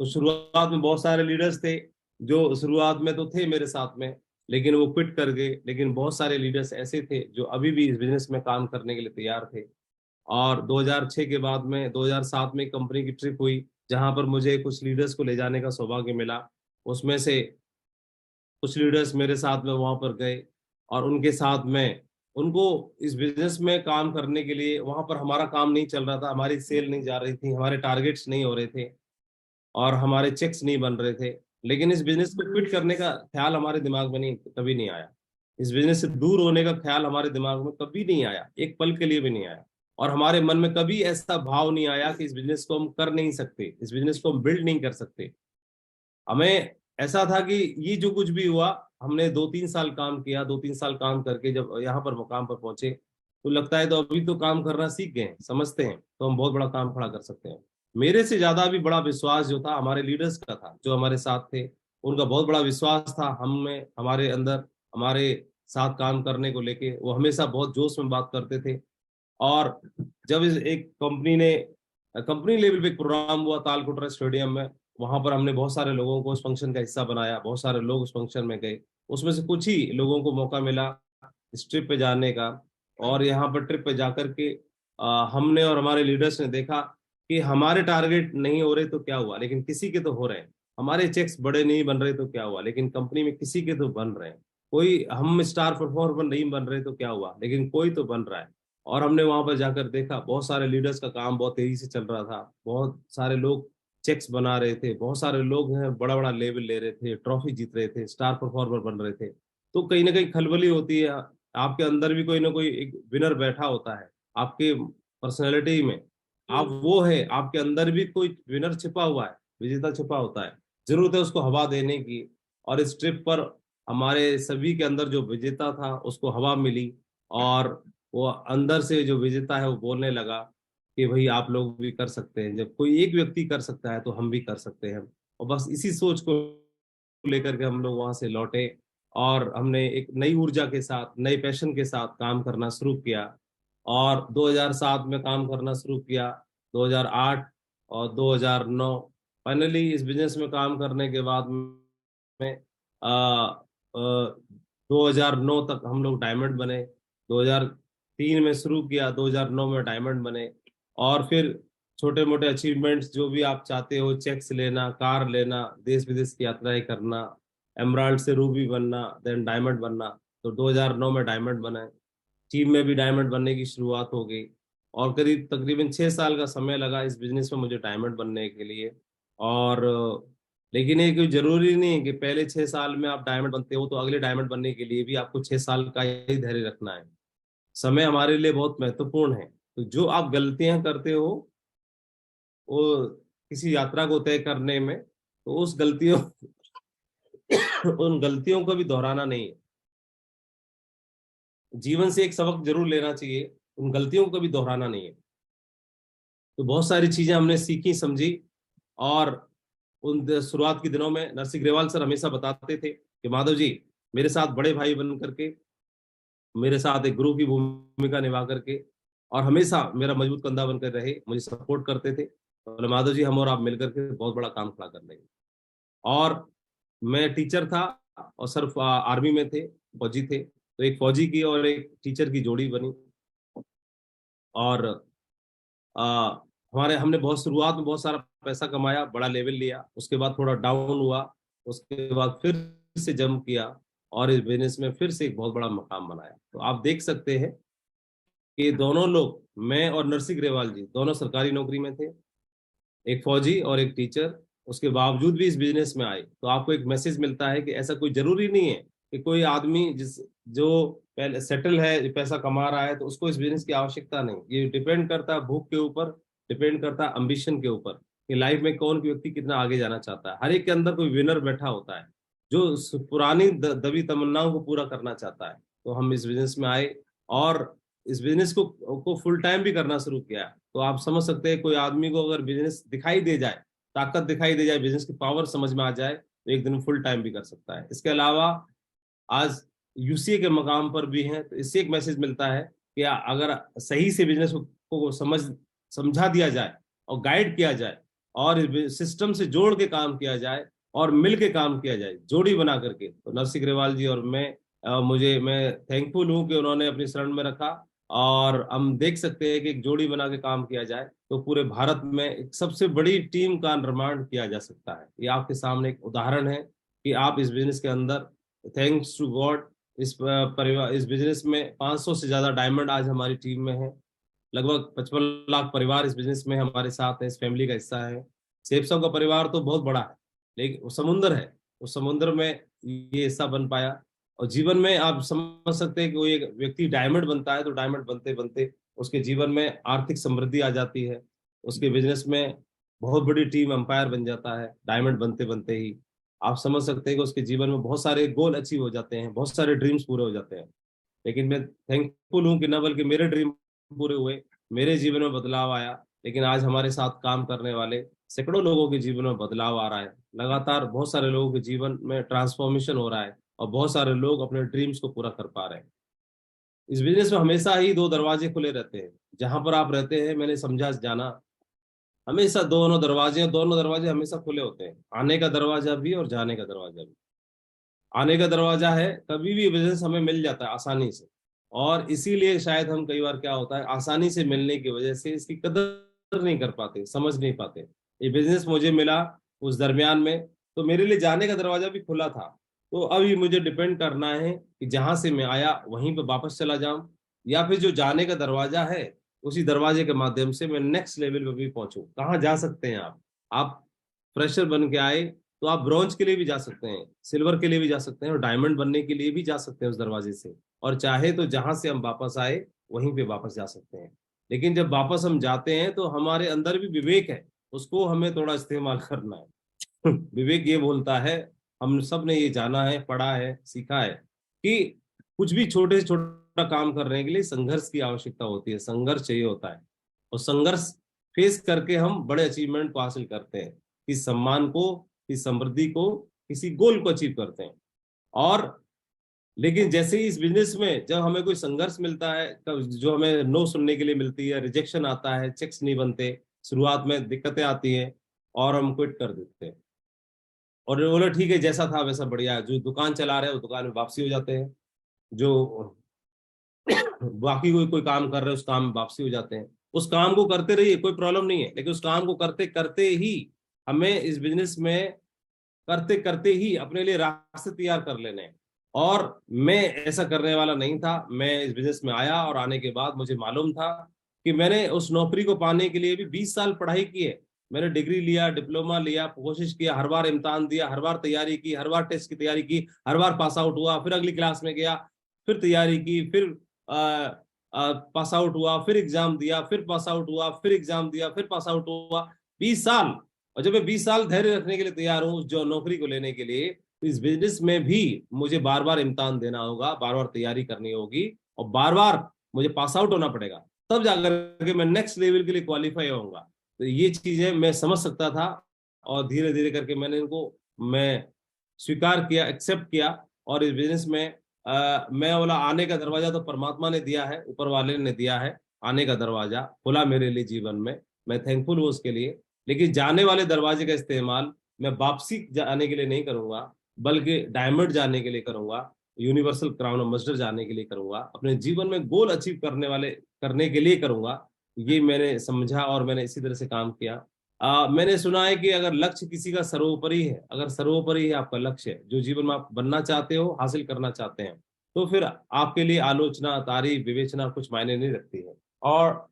तो शुरुआत में बहुत सारे लीडर्स थे जो शुरुआत में तो थे मेरे साथ में, लेकिन वो क्विट कर गए। लेकिन बहुत सारे लीडर्स ऐसे थे जो अभी भी इस बिजनेस में काम करने के लिए तैयार थे। और 2006 के बाद में 2007 में कंपनी की ट्रिप हुई, जहां पर मुझे कुछ लीडर्स को ले जाने का सौभाग्य मिला। उसमें से कुछ लीडर्स मेरे साथ में वहां पर गए, और उनके साथ में उनको इस बिजनेस में काम करने के लिए, वहां पर हमारा काम नहीं चल रहा था, हमारी सेल नहीं जा रही थी, हमारे टारगेट्स नहीं हो रहे थे, और हमारे चेक्स नहीं बन रहे थे। लेकिन इस बिजनेस को क्विट करने का ख्याल हमारे दिमाग में नहीं, कभी नहीं आया। इस बिजनेस से दूर होने का ख्याल हमारे दिमाग में कभी नहीं आया, एक पल के लिए भी नहीं आया। और हमारे मन में कभी ऐसा भाव नहीं आया कि इस बिजनेस को हम कर नहीं सकते, इस बिजनेस को हम बिल्ड नहीं कर सकते। हमें ऐसा था कि ये जो कुछ भी हुआ, हमने 2-3 साल काम किया, 2-3 साल काम करके जब यहाँ पर मुकाम पर पहुंचे, तो लगता है तो अभी तो काम करना सीख गए हैं, समझते हैं, तो हम बहुत बड़ा काम खड़ा कर सकते हैं। मेरे से ज्यादा भी बड़ा विश्वास जो था हमारे लीडर्स का था, जो हमारे साथ थे, उनका बहुत बड़ा विश्वास था हम में, हमारे अंदर, हमारे साथ काम करने को लेके। वो हमेशा बहुत जोश में बात करते थे। और जब एक कंपनी लेवल पे एक प्रोग्राम हुआ तालकोटरा स्टेडियम में, वहां पर हमने बहुत सारे लोगों को उस फंक्शन का हिस्सा बनाया, बहुत सारे लोग उस फंक्शन में गए। उसमें से कुछ ही लोगों को मौका मिला इस ट्रिप पे जाने का। और यहाँ पर ट्रिप पे जाकर के हमने और हमारे लीडर्स ने देखा कि हमारे टारगेट नहीं हो रहे तो क्या हुआ, लेकिन किसी के तो हो रहे हैं। हमारे चेक्स बड़े नहीं बन रहे तो क्या हुआ, लेकिन कंपनी में किसी के तो बन रहे हैं। कोई हम स्टार परफॉर्मर नहीं बन रहे तो क्या हुआ, लेकिन कोई तो बन रहा है। और हमने वहां पर जाकर देखा बहुत सारे लीडर्स का काम बहुत तेजी से चल रहा था, बहुत सारे लोग चेक्स बना रहे थे, बहुत सारे लोग हैं बड़ा बड़ा लेवल ले रहे थे, ट्रॉफी जीत रहे थे, स्टार परफॉर्मर बन रहे थे। तो कहीं ना कहीं खलबली होती है। आपके अंदर भी कोई ना कोई एक विनर बैठा होता है, आपके पर्सनैलिटी में आप वो है, आपके अंदर भी कोई विनर छिपा हुआ है, विजेता छिपा होता है। जरूरत है उसको हवा देने की। और इस ट्रिप पर हमारे सभी के अंदर जो विजेता था उसको हवा मिली, और वो अंदर से जो विजेता है वो बोलने लगा कि भाई आप लोग भी कर सकते हैं, जब कोई एक व्यक्ति कर सकता है तो हम भी कर सकते हैं। और बस इसी सोच को लेकर के हम लोग वहां से लौटे, और हमने एक नई ऊर्जा के साथ, नए पैशन के साथ काम करना शुरू किया। और 2007 में काम करना शुरू किया, 2008 और 2009। फाइनली इस बिजनेस में काम करने के बाद में 2009 तक हम लोग डायमंड बने। 2003 में शुरू किया, 2009 में डायमंड बने। और फिर छोटे मोटे अचीवमेंट्स जो भी आप चाहते हो, चेक्स लेना, कार लेना, देश विदेश की यात्राएं करना, एमराल्ड से रूबी बनना, देन डायमंड बनना। तो 2009 में डायमंड बना। टीम में भी डायमंड बनने की शुरुआत हो गई। और करीब तकरीबन 6 साल का समय लगा इस बिजनेस में मुझे डायमंड बनने के लिए। और लेकिन ये कोई जरूरी नहीं है कि पहले 6 साल में आप डायमंड बनते हो तो अगले डायमंड बनने के लिए भी आपको 6 साल का ही धैर्य रखना है। समय हमारे लिए बहुत महत्वपूर्ण है। तो जो आप गलतियां करते हो वो किसी यात्रा को तय करने में, तो उस गलतियों उन गलतियों को भी दोहराना नहीं है। जीवन से एक सबक जरूर लेना चाहिए, उन गलतियों को भी दोहराना नहीं है। तो बहुत सारी चीजें हमने सीखी, समझी। और उन शुरुआत के दिनों में नरसिंह ग्रेवाल सर हमेशा बताते थे कि माधव जी, मेरे साथ बड़े भाई बन करके, मेरे साथ एक गुरु की भूमिका निभा करके, और हमेशा मेरा मजबूत कंधा बनकर रहे, मुझे सपोर्ट करते थे। बोले माधव जी, हम और आप मिलकर के बहुत बड़ा काम खड़ा कर लेंगे। और मैं टीचर था और सर आर्मी में थे, फौजी थे, तो एक फौजी की और एक टीचर की जोड़ी बनी। और आ, हमारे हमने बहुत शुरुआत में बहुत सारा पैसा कमाया, बड़ा लेवल लिया, उसके बाद थोड़ा डाउन हुआ, उसके बाद फिर से जंप किया, और इस बिजनेस में फिर से एक बहुत बड़ा मकाम बनाया। तो आप देख सकते हैं कि दोनों लोग, मैं और नरसिंह ग्रेवाल जी, दोनों सरकारी नौकरी में थे, एक फौजी और एक टीचर। उसके बावजूद भी इस बिजनेस में आए। तो आपको एक मैसेज मिलता है कि ऐसा कोई जरूरी नहीं है कि कोई आदमी जिस जो पहले सेटल है, पैसा कमा रहा है, तो उसको इस बिजनेस की आवश्यकता नहीं। ये डिपेंड करता है भूख के ऊपर, डिपेंड करता है अम्बिशन के ऊपर, कि लाइफ में कौन व्यक्ति कितना आगे जाना चाहता है। हर एक के अंदर कोई विनर बैठा होता है जो पुरानी दबी तमन्नाओं को पूरा करना चाहता है। तो हम इस बिजनेस में आए, और इस बिजनेस को फुल टाइम भी करना शुरू किया। तो आप समझ सकते हैं, कोई आदमी को अगर बिजनेस दिखाई दे जाए, ताकत दिखाई दे जाए, बिजनेस की पावर समझ में आ जाए, तो एक दिन फुल टाइम भी कर सकता है। इसके अलावा आज यूसीए के मकाम पर भी हैं। तो इससे एक मैसेज मिलता है कि अगर सही से बिजनेस को समझा दिया जाए और गाइड किया जाए, और सिस्टम से जोड़ के काम किया जाए, और मिल के काम किया जाए जोड़ी बना करके, तो नरसिंह ग्रेवाल जी और मैं थैंकफुल हूं कि उन्होंने अपनी शरण में रखा। और हम देख सकते हैं कि एक जोड़ी बना के काम किया जाए तो पूरे भारत में एक सबसे बड़ी टीम का निर्माण किया जा सकता है। ये आपके सामने एक उदाहरण है कि आप इस बिजनेस के अंदर, थैंक्स टू गॉड, इस परिवार, इस बिजनेस में 500 से ज्यादा डायमंड आज हमारी टीम में है। लगभग 55 लाख परिवार इस बिजनेस में हमारे साथ है, इस फैमिली का हिस्सा है। सेफ साहब का परिवार तो बहुत बड़ा है, लेकिन वो समुंदर है, उस समुद्र में ये हिस्सा बन पाया। और जीवन में आप समझ सकते हैं कि कोई एक व्यक्ति डायमंड बनता है तो डायमंड बनते बनते उसके जीवन में आर्थिक समृद्धि आ जाती है, उसके बिजनेस में बहुत बड़ी टीम अंपायर बन जाता है डायमंड बनते बनते ही। आप समझ सकते हैं कि उसके जीवन में बहुत सारे गोल अचीव हो जाते हैं, बहुत सारे ड्रीम्स पूरे हो जाते हैं। लेकिन मैं थैंकफुल हूँ कि न बल्कि मेरे ड्रीम पूरे हुए, मेरे जीवन में बदलाव आया, लेकिन आज हमारे साथ काम करने वाले सैकड़ों लोगों के जीवन में बदलाव आ रहा है। लगातार बहुत सारे लोगों के जीवन में ट्रांसफॉर्मेशन हो रहा है, और बहुत सारे लोग अपने ड्रीम्स को पूरा कर पा रहे हैं। इस बिजनेस में हमेशा ही दो दरवाजे खुले रहते हैं। जहां पर आप रहते हैं, मैंने समझा जाना, हमेशा दोनों दरवाजे हमेशा खुले होते हैं, आने का दरवाजा भी और जाने का दरवाजा भी। आने का दरवाजा है, कभी भी बिजनेस हमें मिल जाता है आसानी से। और इसीलिए शायद हम कई बार क्या होता है, आसानी से मिलने की वजह से इसकी कदर नहीं कर पाते, समझ नहीं पाते। ये बिजनेस मुझे मिला उस दरमियान में, तो मेरे लिए जाने का दरवाजा भी खुला था। तो अभी मुझे डिपेंड करना है कि जहां से मैं आया वहीं पे वापस चला जाऊं, या फिर जो जाने का दरवाजा है उसी दरवाजे के माध्यम से मैं नेक्स्ट लेवल पे भी पहुंचूं। कहाँ जा सकते हैं आप फ्रेशर बन के आए तो आप ब्रॉन्ज के लिए भी जा सकते हैं, सिल्वर के लिए भी जा सकते हैं, और डायमंड बनने के लिए भी जा सकते हैं उस दरवाजे से। और चाहे तो जहां से हम वापस आए वहीं पे वापस जा सकते हैं। लेकिन जब वापस हम जाते हैं तो हमारे अंदर भी विवेक है, उसको हमें थोड़ा इस्तेमाल करना है। विवेक ये बोलता है, हम सब ने ये जाना है, पढ़ा है, सीखा है कि कुछ भी छोटे से छोटा काम करने के लिए संघर्ष की आवश्यकता होती है, संघर्ष चाहिए होता है। और संघर्ष फेस करके हम बड़े अचीवमेंट को हासिल करते हैं, किसी सम्मान को, किसी समृद्धि को, किसी गोल को अचीव करते हैं। और लेकिन जैसे ही इस बिजनेस में जब हमें कोई संघर्ष मिलता है, जो हमें नो सुनने के लिए मिलती है, रिजेक्शन आता है, चेक्स नहीं बनते, शुरुआत में दिक्कतें आती हैं, और हम क्विट कर देते हैं और बोले ठीक है जैसा था वैसा बढ़िया है। जो दुकान चला रहे हैं वो दुकान में वापसी हो जाते हैं, जो बाकी कोई कोई काम कर रहे हैं उस काम में वापसी हो जाते हैं। उस काम को करते रहिए, कोई प्रॉब्लम नहीं है, लेकिन उस काम को करते करते ही हमें इस बिजनेस में करते करते ही अपने लिए रास्ते तैयार कर लेने हैं। और मैं ऐसा करने वाला नहीं था। मैं इस बिजनेस में आया और आने के बाद मुझे मालूम था कि मैंने उस नौकरी को पाने के लिए भी 20 साल पढ़ाई की है। मैंने डिग्री लिया, डिप्लोमा लिया, कोशिश किया, हर बार इम्तिहान दिया, हर बार तैयारी की, हर बार टेस्ट की तैयारी की, हर बार पास आउट हुआ, फिर अगली क्लास में गया, फिर तैयारी की, फिर पास आउट हुआ, फिर एग्जाम दिया, फिर पास आउट हुआ, फिर एग्जाम दिया, फिर पास आउट हुआ। 20 साल। और जब मैं 20 साल धैर्य रखने के लिए तैयार हूँ जो नौकरी को लेने के लिए, तो इस बिजनेस में भी मुझे बार बार इम्तिहान देना होगा, बार बार तैयारी करनी होगी, और बार बार मुझे पास आउट होना पड़ेगा, तब जाकर के मैं नेक्स्ट लेवल के लिए क्वालिफाई होऊंगा। तो ये चीजें मैं समझ सकता था, और धीरे धीरे करके मैंने इनको मैं स्वीकार किया, एक्सेप्ट किया। और इस बिजनेस में मैं बोला आने का दरवाजा तो परमात्मा ने दिया है, ऊपर वाले ने दिया है, आने का दरवाजा खुला मेरे लिए जीवन में, मैं थैंकफुल हूँ उसके लिए। लेकिन जाने वाले दरवाजे का इस्तेमाल मैं वापसी जाने के लिए नहीं करूंगा, बल्कि डायमंड जाने के लिए करूंगा, यूनिवर्सल क्राउन एम्बेसडर जाने के लिए करूंगा, अपने जीवन में गोल अचीव करने के लिए करूंगा। ये मैंने समझा और मैंने इसी तरह से काम किया। मैंने सुना है कि अगर लक्ष्य किसी का सर्वोपरि है, अगर सर्वोपरि है आपका लक्ष्य है, जो जीवन में आप बनना चाहते हो, हासिल करना चाहते हैं, तो फिर आपके लिए आलोचना, तारीफ, विवेचना कुछ मायने नहीं रखती है। और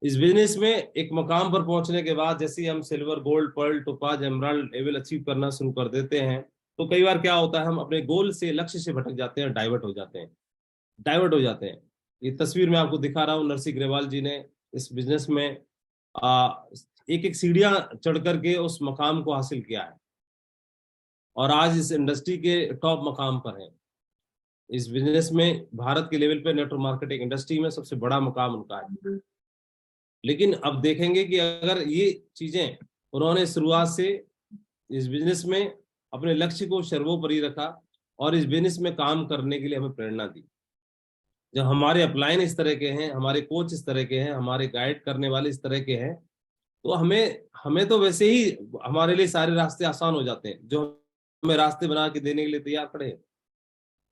इस बिजनेस में एक मकाम पर पहुंचने के बाद जैसे ही हम silver, gold, pearl, topaz, emerald level achieve करना शुरू कर देते हैं, तो कई बार क्या होता है, हम अपने गोल से, लक्ष्य से भटक जाते हैं, डाइवर्ट हो जाते हैं, डाइवर्ट हो जाते हैं। ये तस्वीर मैं आपको दिखा रहा हूँ, नरसिंह अग्रवाल जी ने इस बिजनेस में एक एक सीढ़ियां चढ़ करके उस मकाम को हासिल किया है, और आज इस इंडस्ट्री के टॉप मकाम पर है। इस बिजनेस में भारत के लेवल पे नेटवर्क मार्केटिंग इंडस्ट्री में सबसे बड़ा मकाम उनका है। लेकिन अब देखेंगे कि अगर ये चीजें उन्होंने शुरुआत से इस बिजनेस में अपने लक्ष्य को सर्वोपरि रखा, और इस बिजनेस में काम करने के लिए हमें प्रेरणा दी। जब हमारे अपलाइन इस तरह के हैं, हमारे कोच इस तरह के हैं, हमारे गाइड करने वाले इस तरह के हैं, तो हमें हमें तो वैसे ही हमारे लिए सारे रास्ते आसान हो जाते हैं, जो हमें रास्ते बना के देने के लिए तैयार खड़े हैं।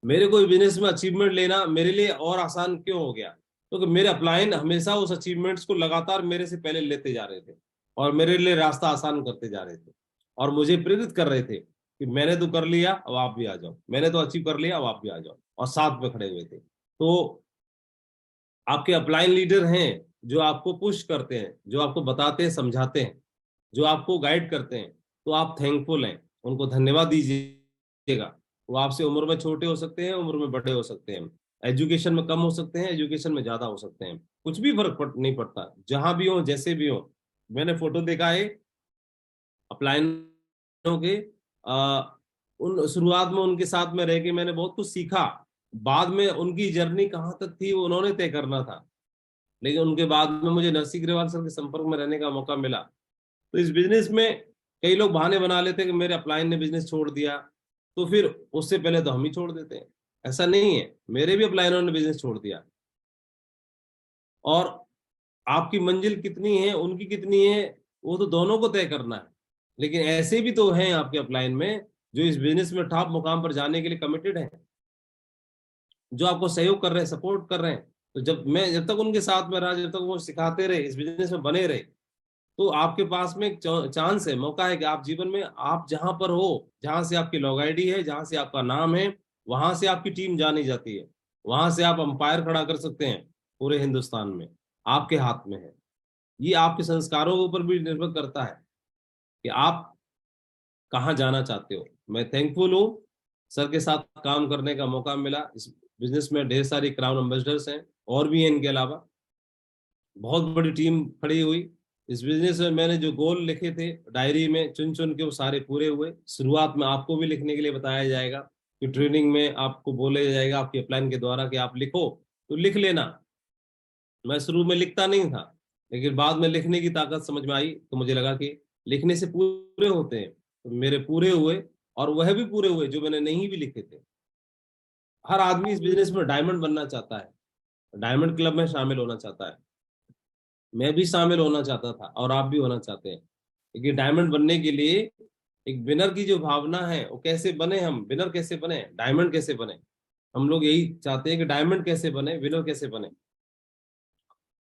मेरे को बिजनेस में अचीवमेंट लेना मेरे लिए और आसान क्यों हो गया? क्योंकि मेरे अपलाइन हमेशा उस अचीवमेंट्स को लगातार मेरे से पहले लेते जा रहे थे, और मेरे लिए रास्ता आसान करते जा रहे थे, और मुझे प्रेरित कर रहे थे कि मैंने तो कर लिया, अब आप भी आ जाओ, मैंने तो अचीव कर लिया, अब आप भी आ जाओ, और साथ में खड़े हुए थे। तो आपके अपलाइन लीडर हैं जो आपको पुश करते हैं, जो आपको बताते हैं, समझाते हैं, जो आपको गाइड करते हैं, तो आप थैंकफुल हैं, उनको धन्यवाद दीजिएगा। वो आपसे उम्र में छोटे हो सकते हैं, उम्र में बड़े हो सकते हैं, एजुकेशन में कम हो सकते हैं, एजुकेशन में ज्यादा हो सकते हैं, कुछ भी नहीं पड़ता, जहां भी हो, जैसे भी हो। मैंने फोटो देखा है अपलाइनों के, आ, उन शुरुआत में उनके साथ में रह के मैंने बहुत कुछ सीखा। बाद में उनकी जर्नी कहाँ तक थी वो उन्होंने तय करना था, लेकिन उनके बाद में मुझे नरसिंह अग्रवाल सर के संपर्क में रहने का मौका मिला। तो इस बिजनेस में कई लोग बहाने बना लेते हैं कि मेरे अपलाइन ने बिजनेस छोड़ दिया, तो फिर उससे पहले तो हम ही छोड़ देते हैं। ऐसा नहीं है, मेरे भी अपलाइनों ने बिजनेस छोड़ दिया। और आपकी मंजिल कितनी है, उनकी कितनी है, वो तो दोनों को तय करना है। लेकिन ऐसे भी तो हैं आपके अपलाइन में जो इस बिजनेस में टॉप मुकाम पर जाने के लिए कमिटेड हैं, जो आपको सहयोग कर रहे हैं, सपोर्ट कर रहे हैं। तो जब तक उनके साथ में रहा, जब तक वो सिखाते रहे, इस बिजनेस में बने रहे, तो आपके पास में एक चांस है, मौका है कि आप जीवन में, आप जहां पर हो, जहां से आपकी लॉग आईडी है, जहां से आपका नाम है, वहां से आपकी टीम जानी जाती है, वहां से आप अंपायर खड़ा कर सकते हैं पूरे हिंदुस्तान में। आपके हाथ में है। ये आपके संस्कारों के ऊपर भी निर्भर करता है कि आप कहाँ जाना चाहते हो। मैं थैंकफुल हूँ, सर के साथ काम करने का मौका मिला। इस बिजनेस में ढेर सारी क्राउन एम्बेसडर्स हैं, और भी हैं इनके अलावा, बहुत बड़ी टीम खड़ी हुई। इस बिजनेस में मैंने जो गोल लिखे थे डायरी में, चुन चुन के, वो सारे पूरे हुए। शुरुआत में आपको भी लिखने के लिए बताया जाएगा, कि ट्रेनिंग में आपको बोला जाएगा आपके प्लान के द्वारा कि आप लिखो, तो लिख लेना। मैं शुरू में लिखता नहीं था, लेकिन बाद में लिखने की ताकत समझ में आई, तो मुझे लगा कि लिखने से पूरे होते हैं। तो मेरे पूरे हुए, और वह भी पूरे हुए जो मैंने नहीं भी लिखे थे। हर आदमी इस बिजनेस में डायमंड बनना चाहता है, डायमंड क्लब में शामिल होना चाहता है। मैं भी शामिल होना चाहता था, और आप भी होना चाहते हैं। लेकिन डायमंड बनने के लिए एक विनर की जो भावना है, वो कैसे बने, हम विनर कैसे बने, डायमंड कैसे बने, हम लोग यही चाहते हैं कि डायमंड कैसे बने, विनर कैसे बने।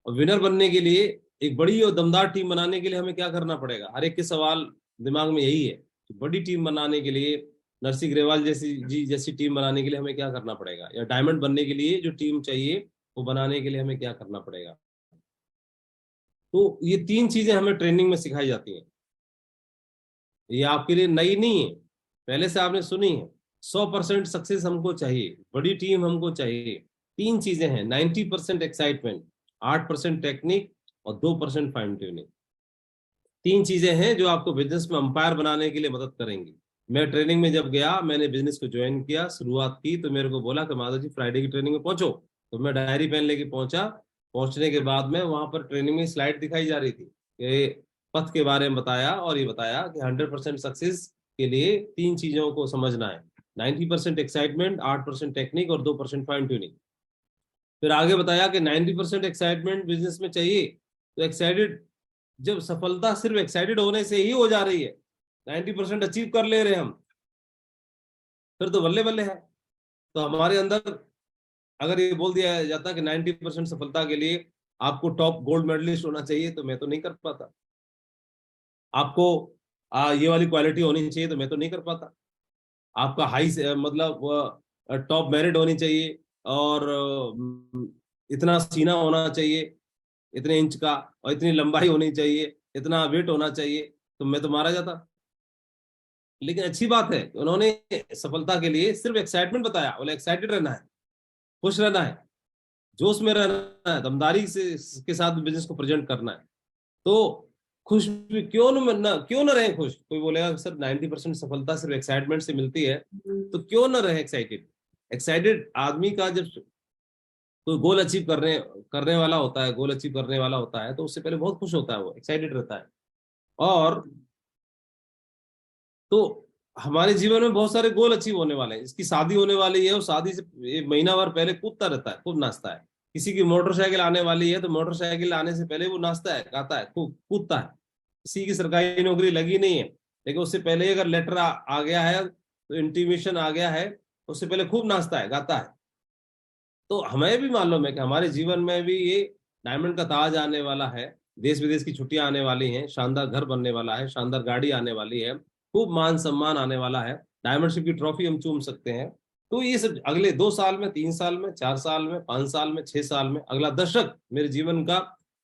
और विनर बनने के लिए, एक बड़ी और दमदार टीम बनाने के लिए हमें क्या करना पड़ेगा, हर एक के सवाल दिमाग में यही है कि बड़ी टीम बनाने के लिए, नरसिंह ग्रेवाल जैसी टीम बनाने के लिए हमें क्या करना पड़ेगा, या डायमंड बनने के लिए जो टीम चाहिए वो बनाने के लिए हमें क्या करना पड़ेगा। तो ये तीन चीजें हमें ट्रेनिंग में सिखाई जाती हैं। ये आपके लिए नई नहीं है, पहले से आपने सुनी है। 100% सक्सेस हमको चाहिए, बड़ी टीम हमको चाहिए। तीन चीजें हैं, 90% एक्साइटमेंट, 8% टेक्निक, और 2% फाइन ट्यूनिंग। तीन चीजें हैं जो आपको बिजनेस में अंपायर बनाने के लिए मदद करेंगी। मैं ट्रेनिंग में जब गया, मैंने बिजनेस को ज्वाइन किया, शुरुआत की, तो मेरे को बोला कि माधव जी फ्राइडे की ट्रेनिंग में पहुंचो। तो मैं डायरी पेन लेके पहुंचा। पहुंचने के बाद में वहां पर ट्रेनिंग में स्लाइड दिखाई जा रही थी कि पथ के बारे में बताया, और ये बताया कि 100% सक्सेस के लिए तीन चीजों को समझना है, 90% एक्साइटमेंट, 8% टेक्निक, और 2% फाइन ट्यूनिंग। फिर आगे बताया कि 90% एक्साइटमेंट बिजनेस में चाहिए। तो एक्साइटेड, जब सफलता सिर्फ एक्साइटेड होने से ही हो जा रही है, 90% अचीव कर ले रहे हैं हम, फिर तो बल्ले बल्ले है। तो हमारे अंदर अगर ये बोल दिया जाता कि 90% सफलता के लिए आपको टॉप गोल्ड मेडलिस्ट होना चाहिए, तो मैं तो नहीं कर पाता। आपको ये वाली क्वालिटी होनी चाहिए, तो मैं तो नहीं कर पाता। आपका हाई से मतलब टॉप मेरिट होनी चाहिए, और इतना सीना होना चाहिए, इतने इंच का, और इतनी लंबाई होनी चाहिए, इतना वेट होना चाहिए, तो मैं तो मारा जाता। लेकिन अच्छी बात है कि उन्होंने सफलता के लिए सिर्फ एक्साइटमेंट बताया, बोले एक्साइटेड रहना है, खुश रहना है, जोश में रहना है, दमदारी से के साथ बिजनेस को प्रेजेंट करना है। तो खुश भी क्यों न रहे खुश। कोई बोलेगा सर 90% सफलता सिर्फ एक्साइटमेंट से मिलती है, तो क्यों न रहे एक्साइटेड। एक्साइटेड आदमी का जब कोई गोल अचीव करने वाला होता है, गोल अचीव करने वाला होता है, तो उससे पहले बहुत खुश होता है, वो एक्साइटेड रहता है। और तो हमारे जीवन में बहुत सारे गोल अचीव होने वाले हैं। इसकी शादी होने वाली है, और शादी से एक महीना भर पहले कूदता रहता है, खूब नाचता है। किसी की मोटरसाइकिल आने वाली है, तो मोटरसाइकिल आने से पहले वो नाचता है, गाता है, खूब कूदता है। किसी की सरकारी नौकरी लगी नहीं है, लेकिन उससे पहले अगर लेटर आ गया है, तो इंटीमेशन आ गया है, तो उससे पहले खूब नाचता है, गाता है। तो हमें भी मालूम है कि हमारे जीवन में भी ये डायमंड का ताज आने वाला है। देश विदेश की छुट्टियां आने वाली हैं, शानदार घर बनने वाला है, शानदार गाड़ी आने वाली है, खूब मान सम्मान आने वाला है, डायमंडशिप की ट्रॉफी हम चूम सकते हैं। तो ये सब अगले 2 साल में, 3 साल में, 4 साल में, 5 साल में, 6 साल में, अगला दशक मेरे जीवन का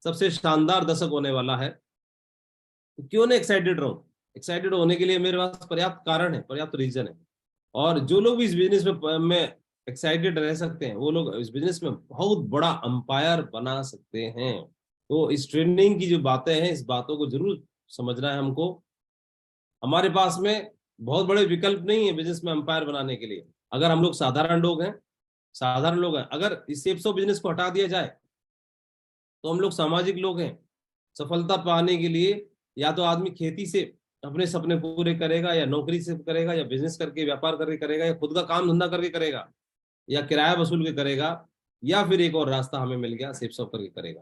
सबसे शानदार दशक होने वाला है। तो क्यों ना एक्साइटेड रहूं। एक्साइटेड होने के लिए मेरे पास पर्याप्त कारण है, पर्याप्त रीजन है। और जो लोग भी इस बिजनेस में एक्साइटेड रह सकते हैं, वो लोग इस बिजनेस में बहुत बड़ा अंपायर बना सकते हैं। तो इस ट्रेनिंग की जो बातें हैं, इस बातों को जरूर समझना है हमको। हमारे पास में बहुत बड़े विकल्प नहीं है बिजनेस में अंपायर बनाने के लिए। अगर हम लोग साधारण लोग हैं, साधारण लोग हैं, अगर इस सेप्स ऑफ बिजनेस को हटा दिया जाए, तो हम लोग सामाजिक लोग हैं। सफलता पाने के लिए या तो आदमी खेती से अपने सपने पूरे करेगा, या नौकरी से करेगा, या बिजनेस करके, व्यापार करके करेगा, या खुद का काम धंधा करके करेगा, या किराया वसूल के करेगा, या फिर एक और रास्ता हमें मिल गया, सेफ सॉप करके करेगा।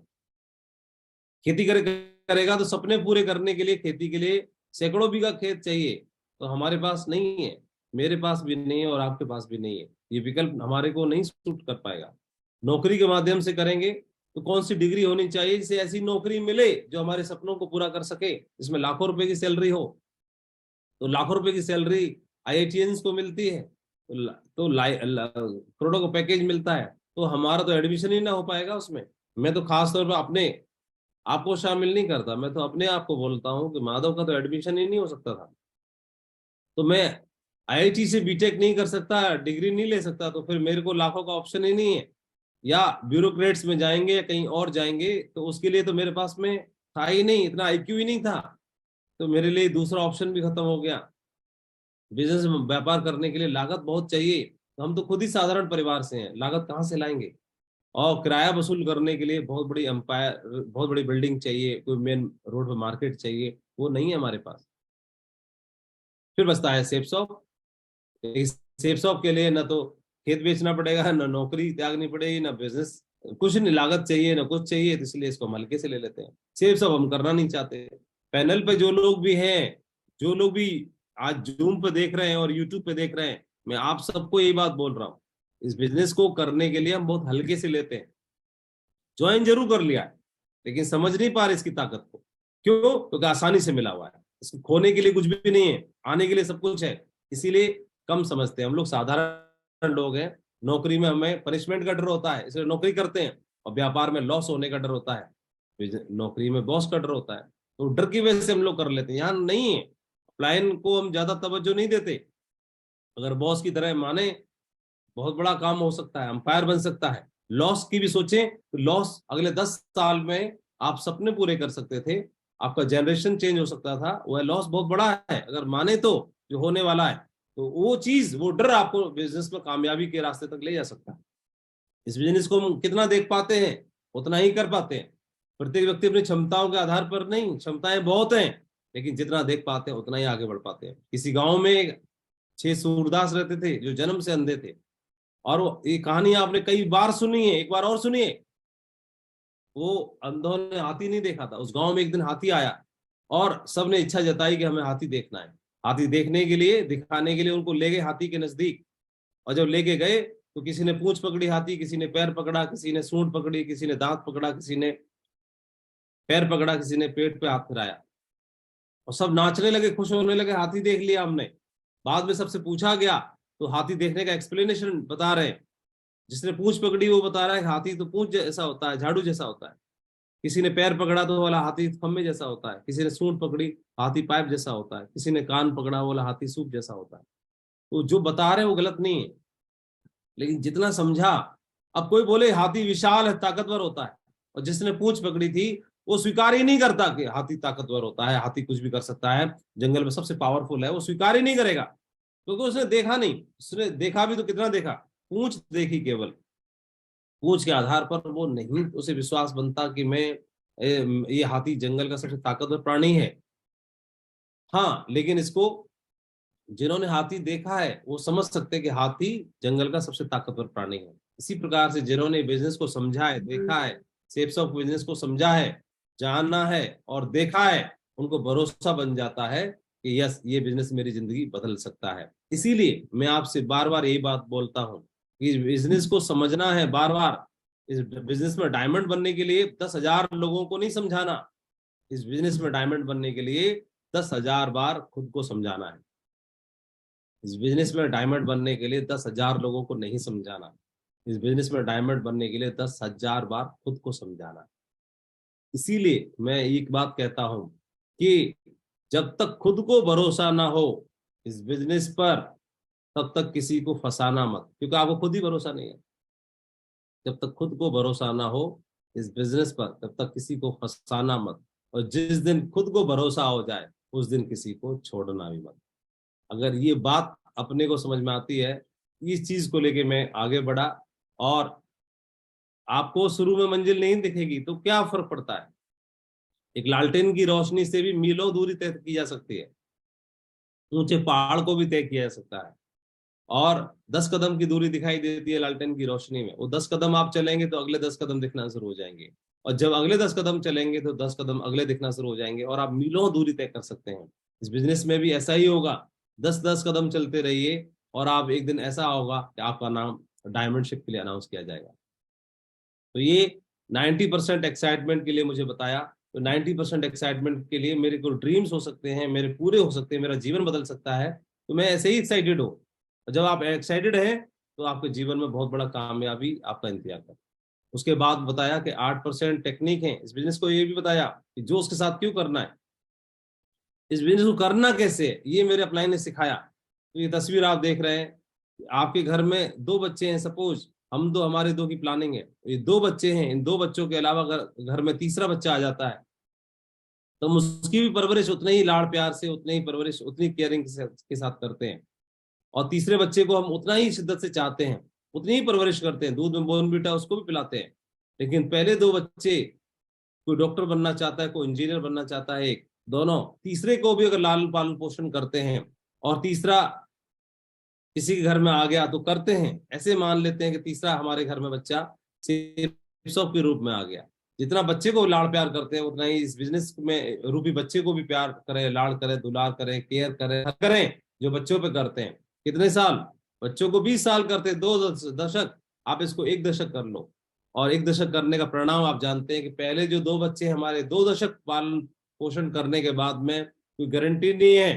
खेती करेगा, तो सपने पूरे करने के लिए खेती के लिए सैकड़ों बीघा खेत चाहिए, तो हमारे पास नहीं है। मेरे पास भी नहीं है और आपके पास भी नहीं है। ये विकल्प हमारे को नहीं सूट कर पाएगा। नौकरी के माध्यम से करेंगे तो कौन सी डिग्री होनी चाहिए जिससे ऐसी नौकरी मिले जो हमारे सपनों को पूरा कर सके, जिसमें लाखों रुपए की सैलरी हो। तो लाखों रुपए की सैलरी आईआईटियंस को मिलती है, करोड़ों का पैकेज मिलता है, तो हमारा तो एडमिशन ही ना हो पाएगा उसमें। मैं तो खास तौर पर अपने आपको शामिल नहीं करता, मैं तो अपने आप को बोलता हूँ कि माधव का तो एडमिशन ही नहीं हो सकता था। तो मैं आईआईटी से बीटेक नहीं कर सकता, डिग्री नहीं ले सकता, तो फिर मेरे को लाखों का ऑप्शन ही नहीं है। या ब्यूरोक्रेट्स में जाएंगे या कहीं और जाएंगे, तो उसके लिए तो मेरे पास में था ही नहीं, इतना आईक्यू ही नहीं था। तो मेरे लिए दूसरा ऑप्शन भी खत्म हो गया। बिजनेस में व्यापार करने के लिए लागत बहुत चाहिए, तो हम तो खुद ही साधारण परिवार से हैं, लागत कहाँ से लाएंगे। और किराया वसूल करने के लिए बहुत बड़ी एम्पायर, बहुत बड़ी बिल्डिंग चाहिए, कोई मेन रोड पे मार्केट चाहिए, वो नहीं है हमारे पास। फिर बचता है सेफ शॉप। इस सेफ शॉप के लिए ना तो खेत बेचना पड़ेगा, ना नौकरी त्यागनी पड़ेगी, ना बिजनेस, कुछ नहीं, लागत चाहिए ना कुछ चाहिए, तो इसलिए इसको हम हल्के से ले लेते हैं। सेफ शॉप हम करना नहीं चाहते। पैनल पे जो लोग भी हैं, जो लोग भी आज जूम पे देख रहे हैं और यूट्यूब पे देख रहे हैं, मैं आप सबको यही बात बोल रहा हूँ, इस बिजनेस को करने के लिए हम बहुत हल्के से लेते हैं। ज्वाइन जरूर कर लिया है, लेकिन समझ नहीं पा रहे इसकी ताकत को। क्यों? क्योंकि आसानी से मिला हुआ है, इसको खोने के लिए कुछ भी नहीं है, आने के लिए सब कुछ है। इसीलिए कम समझते हैं हम लोग, साधारण लोग हैं। नौकरी में हमें पनिशमेंट का डर होता है, इसलिए नौकरी करते हैं, और व्यापार में लॉस होने का डर होता है, नौकरी में बॉस का डर होता है। तो डर की वजह से हम लोग कर लेते हैं, यहाँ नहीं है। क्लाइंट को हम ज्यादा तवज्जो नहीं देते। अगर बॉस की तरह माने, बहुत बड़ा काम हो सकता है, अंपायर बन सकता है। लॉस की भी सोचें तो लॉस अगले 10 साल में आप सपने पूरे कर सकते थे, आपका जनरेशन चेंज हो सकता था। वह लॉस बहुत बड़ा है अगर माने तो, जो होने वाला है। तो वो चीज, वो डर आपको बिजनेस में कामयाबी के रास्ते तक ले जा सकता है। इस बिजनेस को हम कितना देख पाते हैं उतना ही कर पाते हैं। प्रत्येक व्यक्ति अपनी क्षमताओं के आधार पर नहीं, क्षमताएं बहुत हैं, लेकिन जितना देख पाते हैं उतना ही आगे बढ़ पाते हैं। किसी गांव में 6 सूरदास रहते थे जो जन्म से अंधे थे, और ये कहानी आपने कई बार सुनी है, एक बार और सुनिए। वो अंधों ने हाथी नहीं देखा था, उस गांव में एक दिन हाथी आया, और सबने इच्छा जताई कि हमें हाथी देखना है। हाथी देखने के लिए, दिखाने के लिए उनको ले गए हाथी के नजदीक। और जब लेके गए तो किसी ने पूंछ पकड़ी हाथी, किसी ने पैर पकड़ा, किसी ने सूंड पकड़ी, किसी ने दांत पकड़ा, किसी ने पैर पकड़ा, किसी ने पेट पे हाथ फिराया, और सब नाचने लगे, खुश होने लगे, हाथी देख लिया हमने। बाद में सबसे पूछा गया तो हाथी देखने का एक्सप्लेनेशन बता रहे हैं। जिसने पूंछ पकड़ी वो बता रहा है हाथी तो पूंछ जैसा होता है, झाड़ू जैसा होता है। किसी ने पैर पकड़ा तो बोला हाथी खम्बे जैसा होता है। किसी ने सूंड पकड़ी, हाथी पाइप जैसा होता है। किसी ने कान पकड़ा, बोला हाथी सूप जैसा होता है। तो जो बता रहे हैं वो गलत नहीं है, लेकिन जितना समझा। अब कोई बोले हाथी विशाल है, ताकतवर होता है, और जिसने पूंछ पकड़ी थी वो स्वीकार ही नहीं करता कि हाथी ताकतवर होता है, हाथी कुछ भी कर सकता है, जंगल में सबसे पावरफुल है, वो स्वीकार ही नहीं करेगा, क्योंकि उसने देखा नहीं। उसने देखा भी तो कितना देखा, पूंछ देखी केवल, पूंछ के आधार पर वो नहीं उसे विश्वास बनता कि मैं ये हाथी जंगल का सबसे ताकतवर प्राणी है। हाँ, लेकिन इसको जिन्होंने हाथी देखा है वो समझ सकते हैं कि हाथी जंगल का सबसे ताकतवर प्राणी है। इसी प्रकार से जिन्होंने बिजनेस को समझा है, देखा है, शेप्स ऑफ बिजनेस को समझा है, जानना है और देखा है, उनको भरोसा बन जाता है कि यस, ये बिजनेस मेरी जिंदगी बदल सकता है। इसीलिए मैं आपसे बार बार यही बात बोलता हूँ कि इस बिजनेस को समझना है बार बार। इस बिजनेस में डायमंड बनने के लिए 10,000 लोगों को नहीं समझाना, इस बिजनेस में डायमंड बनने के लिए 10,000 बार खुद को समझाना है। इस बिजनेस में डायमंड बनने के लिए 10,000 लोगों को नहीं समझाना, इस बिजनेस में डायमंड बनने के लिए 10,000 बार खुद को समझाना। इसीलिए मैं एक बात कहता हूं कि जब तक खुद को भरोसा ना हो इस बिजनेस पर, तब तक किसी को फंसाना मत, क्योंकि आपको खुद ही भरोसा नहीं है। जब तक खुद को भरोसा ना हो इस बिजनेस पर, तब तक किसी को फंसाना मत। और जिस दिन खुद को भरोसा हो जाए उस दिन किसी को छोड़ना भी मत। अगर ये बात अपने को समझ में आती है, इस चीज को लेके मैं आगे बढ़ा, और आपको शुरू में मंजिल नहीं दिखेगी तो क्या फर्क पड़ता है, एक लालटेन की रोशनी से भी मीलों दूरी तय की जा सकती है, ऊंचे पहाड़ को भी तय किया जा सकता है। और 10 कदम की दूरी दिखाई देती है लालटेन की रोशनी में, वो 10 कदम आप चलेंगे तो अगले 10 कदम दिखना शुरू हो जाएंगे, और जब अगले 10 कदम चलेंगे तो 10 कदम अगले दिखना शुरू हो जाएंगे, और आप मीलों दूरी तय कर सकते हैं। इस बिजनेस में भी ऐसा ही होगा। 10-10 कदम चलते रहिए और आप एक दिन ऐसा होगा कि आपका नाम डायमंड शिप के लिए अनाउंस किया जाएगा। तो ये 90% एक्साइटमेंट के लिए मुझे बताया। तो 90% एक्साइटमेंट के लिए मेरे को ड्रीम्स हो सकते हैं, मेरे पूरे हो सकते हैं, मेरा जीवन बदल सकता है। तो मैं ऐसे ही एक्साइटेड हूँ। जब आप एक्साइटेड हैं तो आपके जीवन में बहुत बड़ा कामयाबी आपका इंतजार कर। उसके बाद बताया कि 8% टेक्निक है इस बिजनेस को। ये भी बताया कि जो उसके साथ क्यों करना है, इस बिजनेस को करना कैसे है, ये मेरे अपलाइन ने सिखाया। तो ये तस्वीर आप देख रहे हैं, आपके घर में 2 बच्चे हैं, सपोज हम दो, हमारे 2 की प्लानिंग है, ये 2 बच्चे हैं, इन 2 बच्चों के अलावा अगर घर में तीसरा बच्चा आ जाता है तो हम उसकी भी परवरिश उतने ही लाड़ प्यार से, उतनी ही परवरिश, उतनी केयरिंग के साथ करते हैं। और तीसरे बच्चे को हम उतना ही शिद्दत से चाहते हैं, उतनी ही परवरिश करते हैं, दूध में बोर्नवीटा उसको भी पिलाते हैं। लेकिन पहले 2 बच्चे, कोई डॉक्टर बनना चाहता है, कोई इंजीनियर बनना चाहता है, एक दोनों, तीसरे को भी अगर लालन पालन पोषण करते हैं और तीसरा किसी के घर में आ गया तो करते हैं, ऐसे मान लेते हैं कि तीसरा हमारे घर में बच्चा सिर्फ के रूप में आ गया। जितना बच्चे को लाड़ प्यार करते हैं उतना ही इस बिजनेस में रूपी बच्चे को भी प्यार करें, लाड़ करें, दुलार करें, केयर करें जो बच्चों पे करते हैं। कितने साल? बच्चों को 20 साल करते हैं, 2 दशक। आप इसको 1 दशक कर लो, और 1 दशक करने का परिणाम आप जानते हैं कि पहले जो 2 बच्चे हमारे 2 दशक पालन पोषण करने के बाद में कोई गारंटी नहीं है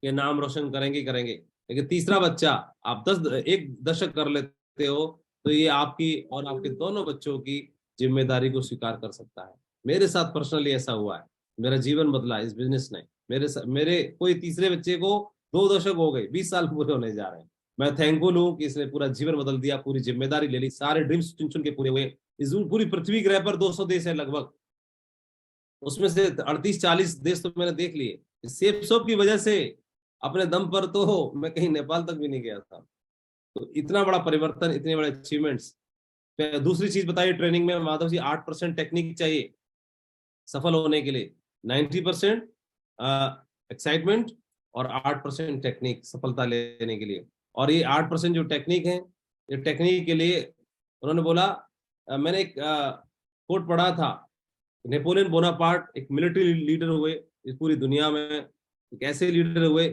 कि नाम रोशन करेंगे करेंगे। लेकिन तीसरा बच्चा आप 1 दशक कर लेते हो तो ये आपकी और आपके दोनों बच्चों की जिम्मेदारी को स्वीकार कर सकता है। मेरे साथ पर्सनली ऐसा हुआ है, मेरा जीवन बदला इस बिजनेस ने। मेरे कोई तीसरे बच्चे को 2 दशक हो गए, 20 साल पूरे होने जा रहे हैं। मैं थैंकफुल हूँ कि इसने पूरा जीवन बदल दिया, पूरी जिम्मेदारी ले ली, सारे ड्रीम्स चुन चुन के पूरे हुए। इस पूरी पृथ्वी ग्रह पर 200 देश है लगभग, उसमें से 38-40 देश तो मैंने देख लिए सेफ शॉप की वजह से। अपने दम पर तो मैं कहीं नेपाल तक भी नहीं गया था। तो इतना बड़ा परिवर्तन, इतने बड़े अचीवमेंट्स। दूसरी चीज बताइए, ट्रेनिंग में माधव जी 8% टेक्निक चाहिए सफल होने के लिए। 90% एक्साइटमेंट और 8% टेक्निक सफलता लेने के लिए। और ये 8% जो टेक्निक है, ये टेक्निक के लिए उन्होंने बोला, मैंने एक कोट पढ़ा था, नेपोलियन बोनापार्ट एक मिलिट्री लीडर हुए इस पूरी दुनिया में, एक ऐसे लीडर हुए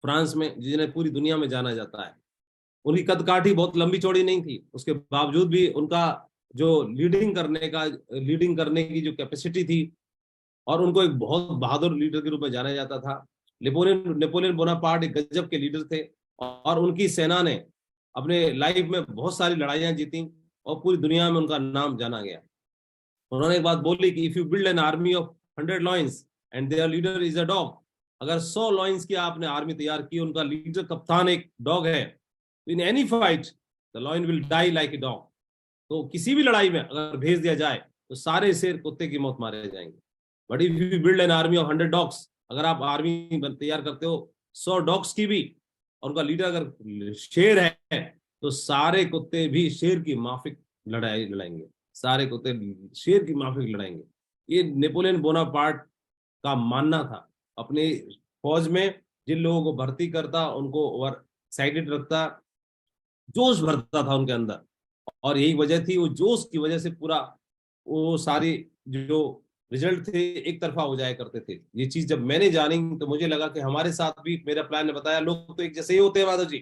फ्रांस में जिन्हें पूरी दुनिया में जाना जाता है। उनकी कद काठी बहुत लंबी चौड़ी नहीं थी, उसके बावजूद भी उनका जो लीडिंग करने की जो कैपेसिटी थी, और उनको एक बहुत बहादुर लीडर के रूप में जाना जाता था। नेपोलियन बोनापार्ट एक गजब के लीडर थे, और उनकी सेना ने अपने लाइफ में बहुत सारी लड़ाइयां जीती और पूरी दुनिया में उनका नाम जाना गया। उन्होंने एक बात बोली कि if you build an army of 100 lions and there leader is a dog, अगर 100 लॉयंस की आपने आर्मी तैयार की, उनका लीडर कप्तान एक डॉग है, in any fight the lion will die like a dog. तो किसी भी लड़ाई में अगर भेज दिया जाए तो सारे शेर कुत्ते की मौत मारे जाएंगे। But if you build an army of 100 dogs, अगर आप आर्मी तैयार करते हो 100 डॉग्स की भी, और उनका लीडर अगर शेर है, तो सारे कुत्ते भी शेर की माफिक लड़ाई लड़ाएंगे, सारे कुत्ते शेर की माफिक लड़ाएंगे। ये नेपोलियन बोनापार्ट का मानना था। अपनी फौज में जिन लोगों को भर्ती करता, उनको ओवर एक्साइटेड रखता, जोश भरता था उनके अंदर, और यही वजह थी, वो जोश की वजह से पूरा वो सारी जो रिजल्ट थे एक तरफा हो जाया करते थे। ये चीज जब मैंने जानी तो मुझे लगा कि हमारे साथ भी, मेरा प्लान ने बताया, लोग तो एक जैसे ही होते हैं माधव जी,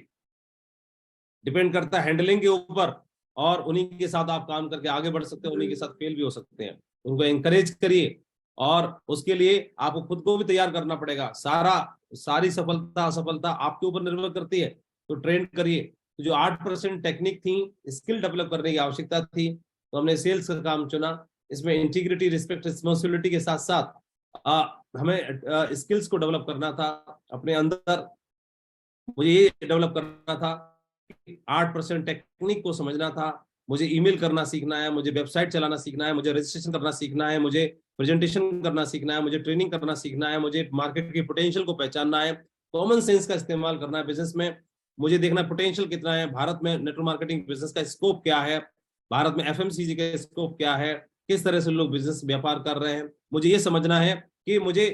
डिपेंड करता है हैंडलिंग के ऊपर, और उन्हीं के साथ आप काम करके आगे बढ़ सकते हैं, उन्हीं के साथ फेल भी हो सकते हैं। उनको एंकरेज करिए, और उसके लिए आपको खुद को भी तैयार करना पड़ेगा। सारी सफलता असफलता आपके ऊपर निर्भर करती है, तो ट्रेन करिए। तो जो 8% टेक्निक थी, स्किल डेवलप करने की आवश्यकता थी, तो हमने सेल्स का काम चुना। इसमें इंटीग्रिटी, रिस्पेक्ट, रिस्पॉन्सिबिलिटी के साथ साथ हमें स्किल्स को डेवलप करना था अपने अंदर। मुझे ये डेवलप करना था, 8% टेक्निक को समझना था, मुझे ईमेल करना सीखना है, मुझे वेबसाइट चलाना सीखना है, मुझे रजिस्ट्रेशन करना सीखना है, मुझे प्रेजेंटेशन करना सीखना है, मुझे ट्रेनिंग करना सीखना है, मुझे मार्केट की पोटेंशियल को पहचानना है, कॉमन सेंस का इस्तेमाल करना है बिजनेस में, मुझे देखना पोटेंशियल कितना है, भारत में नेटवर्क मार्केटिंग बिजनेस का स्कोप क्या है, भारत में एफएमसीजी का स्कोप क्या है, किस तरह से लोग बिजनेस व्यापार कर रहे हैं। मुझे ये समझना है कि मुझे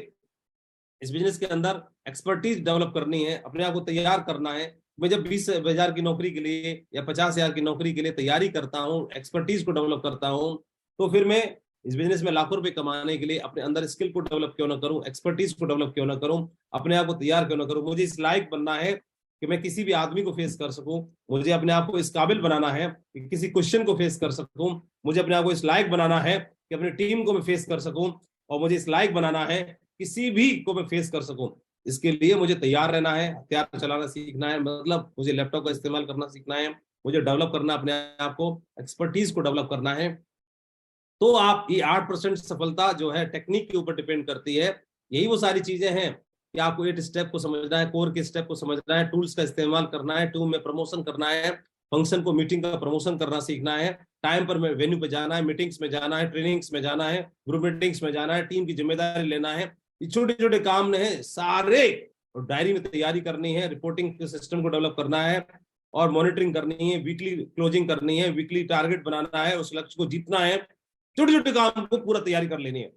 इस बिजनेस के अंदर एक्सपर्टीज डेवलप करनी है, अपने आप को तैयार करना है। मैं जब 20,000 की नौकरी के लिए या 50,000 की नौकरी के लिए तैयारी करता हूँ, एक्सपर्टीज को डेवलप करता हूँ, तो फिर मैं इस बिजनेस में लाखों रुपए कमाने के लिए अपने अंदर स्किल को डेवलप क्यों ना करूं, एक्सपर्टीज को डेवलप क्यों ना करूं, अपने आप को तैयार क्यों ना करूं। मुझे इस लायक बनना है कि मैं किसी भी आदमी को फेस कर सकूं। मुझे अपने आप को इस काबिल बनाना है कि किसी क्वेश्चन को फेस कर सकूं। मुझे अपने आप को इस लायक बनाना है कि अपनी टीम को मैं फेस कर सकूं। और मुझे इस लायक बनाना है किसी भी को मैं फेस कर सकूं। इसके लिए मुझे तैयार रहना है, हथियार चलाना सीखना है, मतलब मुझे लैपटॉप का इस्तेमाल करना सीखना है, मुझे डेवलप करना अपने आप को, एक्सपर्टीज को डेवलप करना है। तो आप ये 8% सफलता जो है टेक्निक के ऊपर डिपेंड करती है। यही वो सारी चीजें हैं कि आपको 8 स्टेप को समझना है, कोर के स्टेप को समझना है, टूल्स का इस्तेमाल करना है, टूल में प्रमोशन करना है, फंक्शन को मीटिंग का प्रमोशन करना सीखना है, टाइम पर वेन्यू पे जाना है, मीटिंग्स में जाना है, ट्रेनिंग्स में जाना है, ग्रुप मीटिंग्स में जाना है, टीम की जिम्मेदारी लेना है। ये छोटे छोटे काम है सारे, और डायरी में तैयारी करनी है, रिपोर्टिंग सिस्टम को डेवलप करना है, और मॉनिटरिंग करनी है, वीकली क्लोजिंग करनी है, वीकली टारगेट बनाना है, उस लक्ष्य को जीतना है। छोटे छोटे काम को पूरा तैयारी कर लेनी है।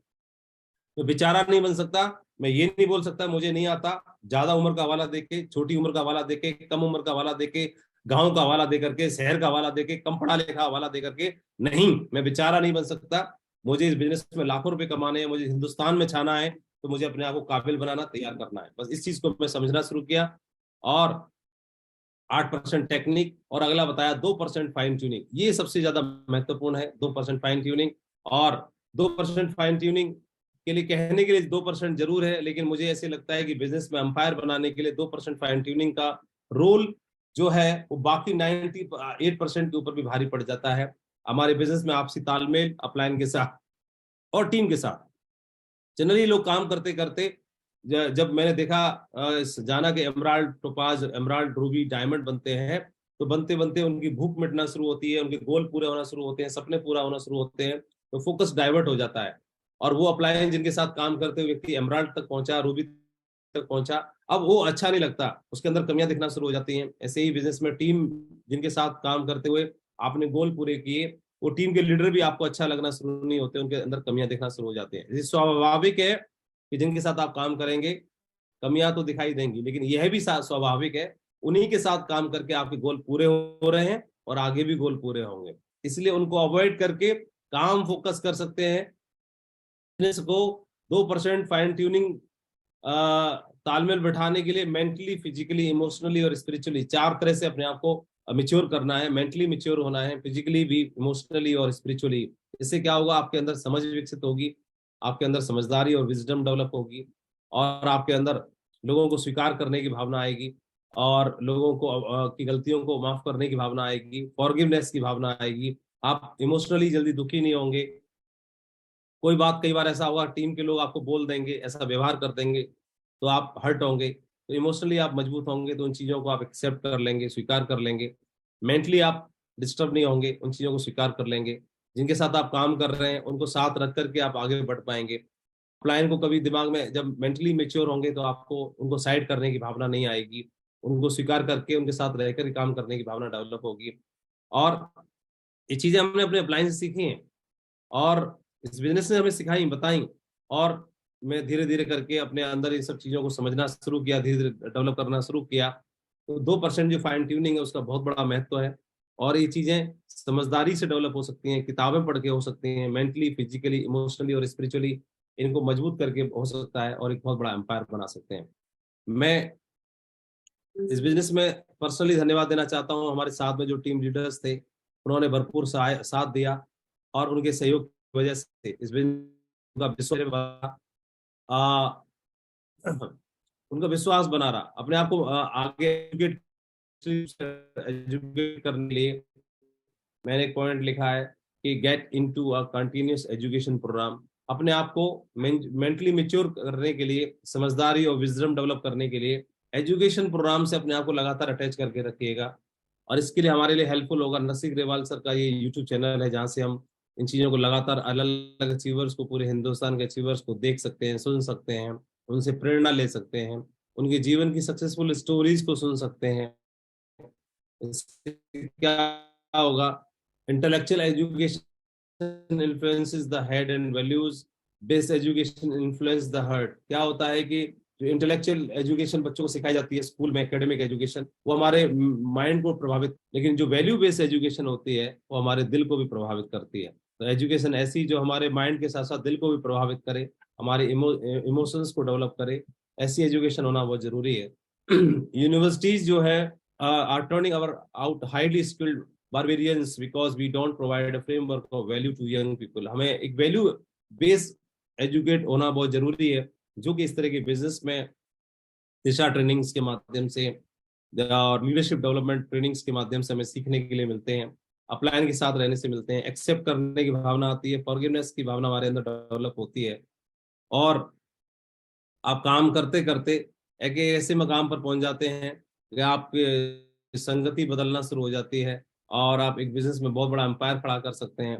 तो बेचारा नहीं बन सकता। मैं ये नहीं बोल सकता मुझे नहीं आता, ज्यादा उम्र का हवाला देके, छोटी उम्र का हवाला देके, कम उम्र का हवाला देके, गांव का हवाला दे करके, शहर का हवाला देके, कम पढ़ा लिखा हवाला दे करके नहीं, मैं बेचारा नहीं बन सकता। मुझे इस बिजनेस में लाखों रुपए कमाने हैं, मुझे हिंदुस्तान में छाना है, तो मुझे अपने आप को काबिल बनाना, तैयार करना है। बस इस चीज को मैं समझना शुरू किया। और 8% टेक्निक, और अगला बताया 2% फाइन ट्यूनिंग। ये सबसे ज्यादा महत्वपूर्ण है, 2% फाइन ट्यूनिंग। और 2% फाइन ट्यूनिंग के लिए कहने के लिए 2% जरूर है, लेकिन मुझे ऐसे लगता है कि बिजनेस में अंपायर बनाने के लिए 2% फाइन ट्यूनिंग का रोल जो है वो बाकी 98% के ऊपर भी भारी पड़ जाता है। हमारे बिजनेस में आपसी तालमेल अपलाइन के साथ और टीम के साथ जनरली लोग काम करते करते, जब मैंने देखा जाना के emerald, topaz, emerald, Ruby, diamond बनते हैं, तो बनते बनते उनकी भूख मिटना शुरू होती है, उनके गोल पूरे होना शुरू होते हैं, सपने पूरा होना शुरू होते हैं, तो फोकस डाइवर्ट हो जाता है। और वो अपलायन जिनके साथ काम करते हुए व्यक्ति एमराल्ड तक पहुंचा, रूबी तक पहुंचा, अब वो अच्छा नहीं लगता, उसके अंदर कमियां दिखना शुरू हो जाती हैं। ऐसे ही बिजनेस में टीम जिनके साथ काम करते हुए आपने गोल पूरे किए, वो टीम के लीडर भी आपको अच्छा लगना शुरू नहीं होते, उनके अंदर कमियां दिखना शुरू हो जाती हैं। ये स्वाभाविक है कि जिनके साथ आप काम करेंगे कमियां तो दिखाई देंगी, लेकिन यह भी स्वाभाविक है उन्हीं के साथ काम करके आपके गोल पूरे हो रहे हैं और आगे भी गोल पूरे होंगे। इसलिए उनको अवॉइड करके काम फोकस कर सकते हैं। बिजनेस को 2% फाइन ट्यूनिंग, तालमेल बैठाने के लिए मेंटली, फिजिकली, इमोशनली और स्पिरिचुअली 4 तरह से अपने आप को मिच्योर करना है। मेंटली मिच्योर होना है, फिजिकली भी, इमोशनली और स्पिरिचुअली। इससे क्या होगा, आपके अंदर समझ विकसित होगी, आपके अंदर समझदारी और विजडम डेवलप होगी, और आपके अंदर लोगों को स्वीकार करने की भावना आएगी, और लोगों को की गलतियों को माफ करने की भावना आएगी, फॉरगिवनेस की भावना आएगी। आप इमोशनली जल्दी दुखी नहीं होंगे। कोई बात कई बार ऐसा होगा, टीम के लोग आपको बोल देंगे, ऐसा व्यवहार कर देंगे, तो आप हर्ट होंगे। तो इमोशनली आप मजबूत होंगे, तो उन चीज़ों को आप एक्सेप्ट कर लेंगे, स्वीकार कर लेंगे। मेंटली आप डिस्टर्ब नहीं होंगे, उन चीज़ों को स्वीकार कर लेंगे। जिनके साथ आप काम कर रहे हैं उनको साथ रख करके आप आगे बढ़ पाएंगे। क्लाइंट को कभी दिमाग में, जब मेंटली मेच्योर होंगे तो आपको उनको साइड करने की भावना नहीं आएगी, उनको स्वीकार करके उनके साथ रहकर काम करने की भावना डेवलप होगी। और ये चीज़ें हमने अपने अप्लायंस से सीखी हैं, और इस बिजनेस ने हमें सिखाई, बताई, और मैं धीरे धीरे करके अपने अंदर इन सब चीज़ों को समझना शुरू किया, धीरे धीरे डेवलप करना शुरू किया। तो 2% जो फाइन ट्यूनिंग है उसका बहुत बड़ा महत्व है। और ये चीज़ें समझदारी से डेवलप हो सकती हैं, किताबें पढ़ के हो सकती हैं, मेंटली, फिजिकली, इमोशनली और स्पिरिचुअली इनको मजबूत करके हो सकता है, और एक बहुत बड़ा एम्पायर बना सकते हैं। मैं इस बिजनेस में पर्सनली धन्यवाद देना चाहता हूँ हमारे साथ में जो टीम लीडर्स थे, उन्होंने भरपूर साथ दिया, और उनके सहयोग की वजह से इस बिजनेस का आ, उनका विश्वास बना रहा। अपने आप को आगे एजुकेट करने के लिए मैंने एक पॉइंट लिखा है कि get into a continuous education programme. अपने आप को मेंटली मेच्योर करने के लिए, समझदारी और विजडम डेवलप करने के लिए एजुकेशन प्रोग्राम से अपने आप को लगातार अटैच करके रखिएगा। और इसके लिए हमारे लिए हेल्पफुल होगा नरसिंह ग्रेवाल सर का ये यूट्यूब चैनल है, जहाँ से हम इन चीज़ों को लगातार अलग अलग अचीवर्स को, पूरे हिंदुस्तान के अचीवर्स को देख सकते हैं, सुन सकते हैं, उनसे प्रेरणा ले सकते हैं, उनके जीवन की सक्सेसफुल स्टोरीज को सुन सकते हैं। इससे क्या होगा, intellectual education influences the head and values based education influence the heart. क्या होता है कि जो इंटेलेक्चुअल एजुकेशन बच्चों को सिखाई जाती है स्कूल में, एकेडमिक एजुकेशन, वो हमारे माइंड को प्रभावित, लेकिन जो वैल्यू बेस्ड एजुकेशन होती है वो हमारे दिल को भी प्रभावित करती है। तो एजुकेशन ऐसी जो हमारे माइंड के साथ साथ दिल को भी प्रभावित करे, हमारे इमोशंस को डेवलप करे, ऐसी एजुकेशन होना बहुत जरूरी है। यूनिवर्सिटीज जो है are turning our out highly skilled barbarians because we don't provide a framework of value to young people। हमें एक वैल्यू बेस एजुकेट होना बहुत जरूरी है, जो कि इस तरह के बिजनेस में दिशा ट्रेनिंग्स के माध्यम से और लीडरशिप डेवलपमेंट ट्रेनिंग्स के माध्यम से हमें सीखने के लिए मिलते हैं, अपलाइन के साथ रहने से मिलते हैं, एक्सेप्ट करने की भावना आती है, फॉरगिवनेस की भावना हमारे अंदर डेवलप होती है, और आप काम करते करते एक ऐसे मकाम पर पहुंच जाते हैं कि आपकी संगति बदलना शुरू हो जाती है और आप एक बिजनेस में बहुत बड़ा एम्पायर खड़ा कर सकते हैं।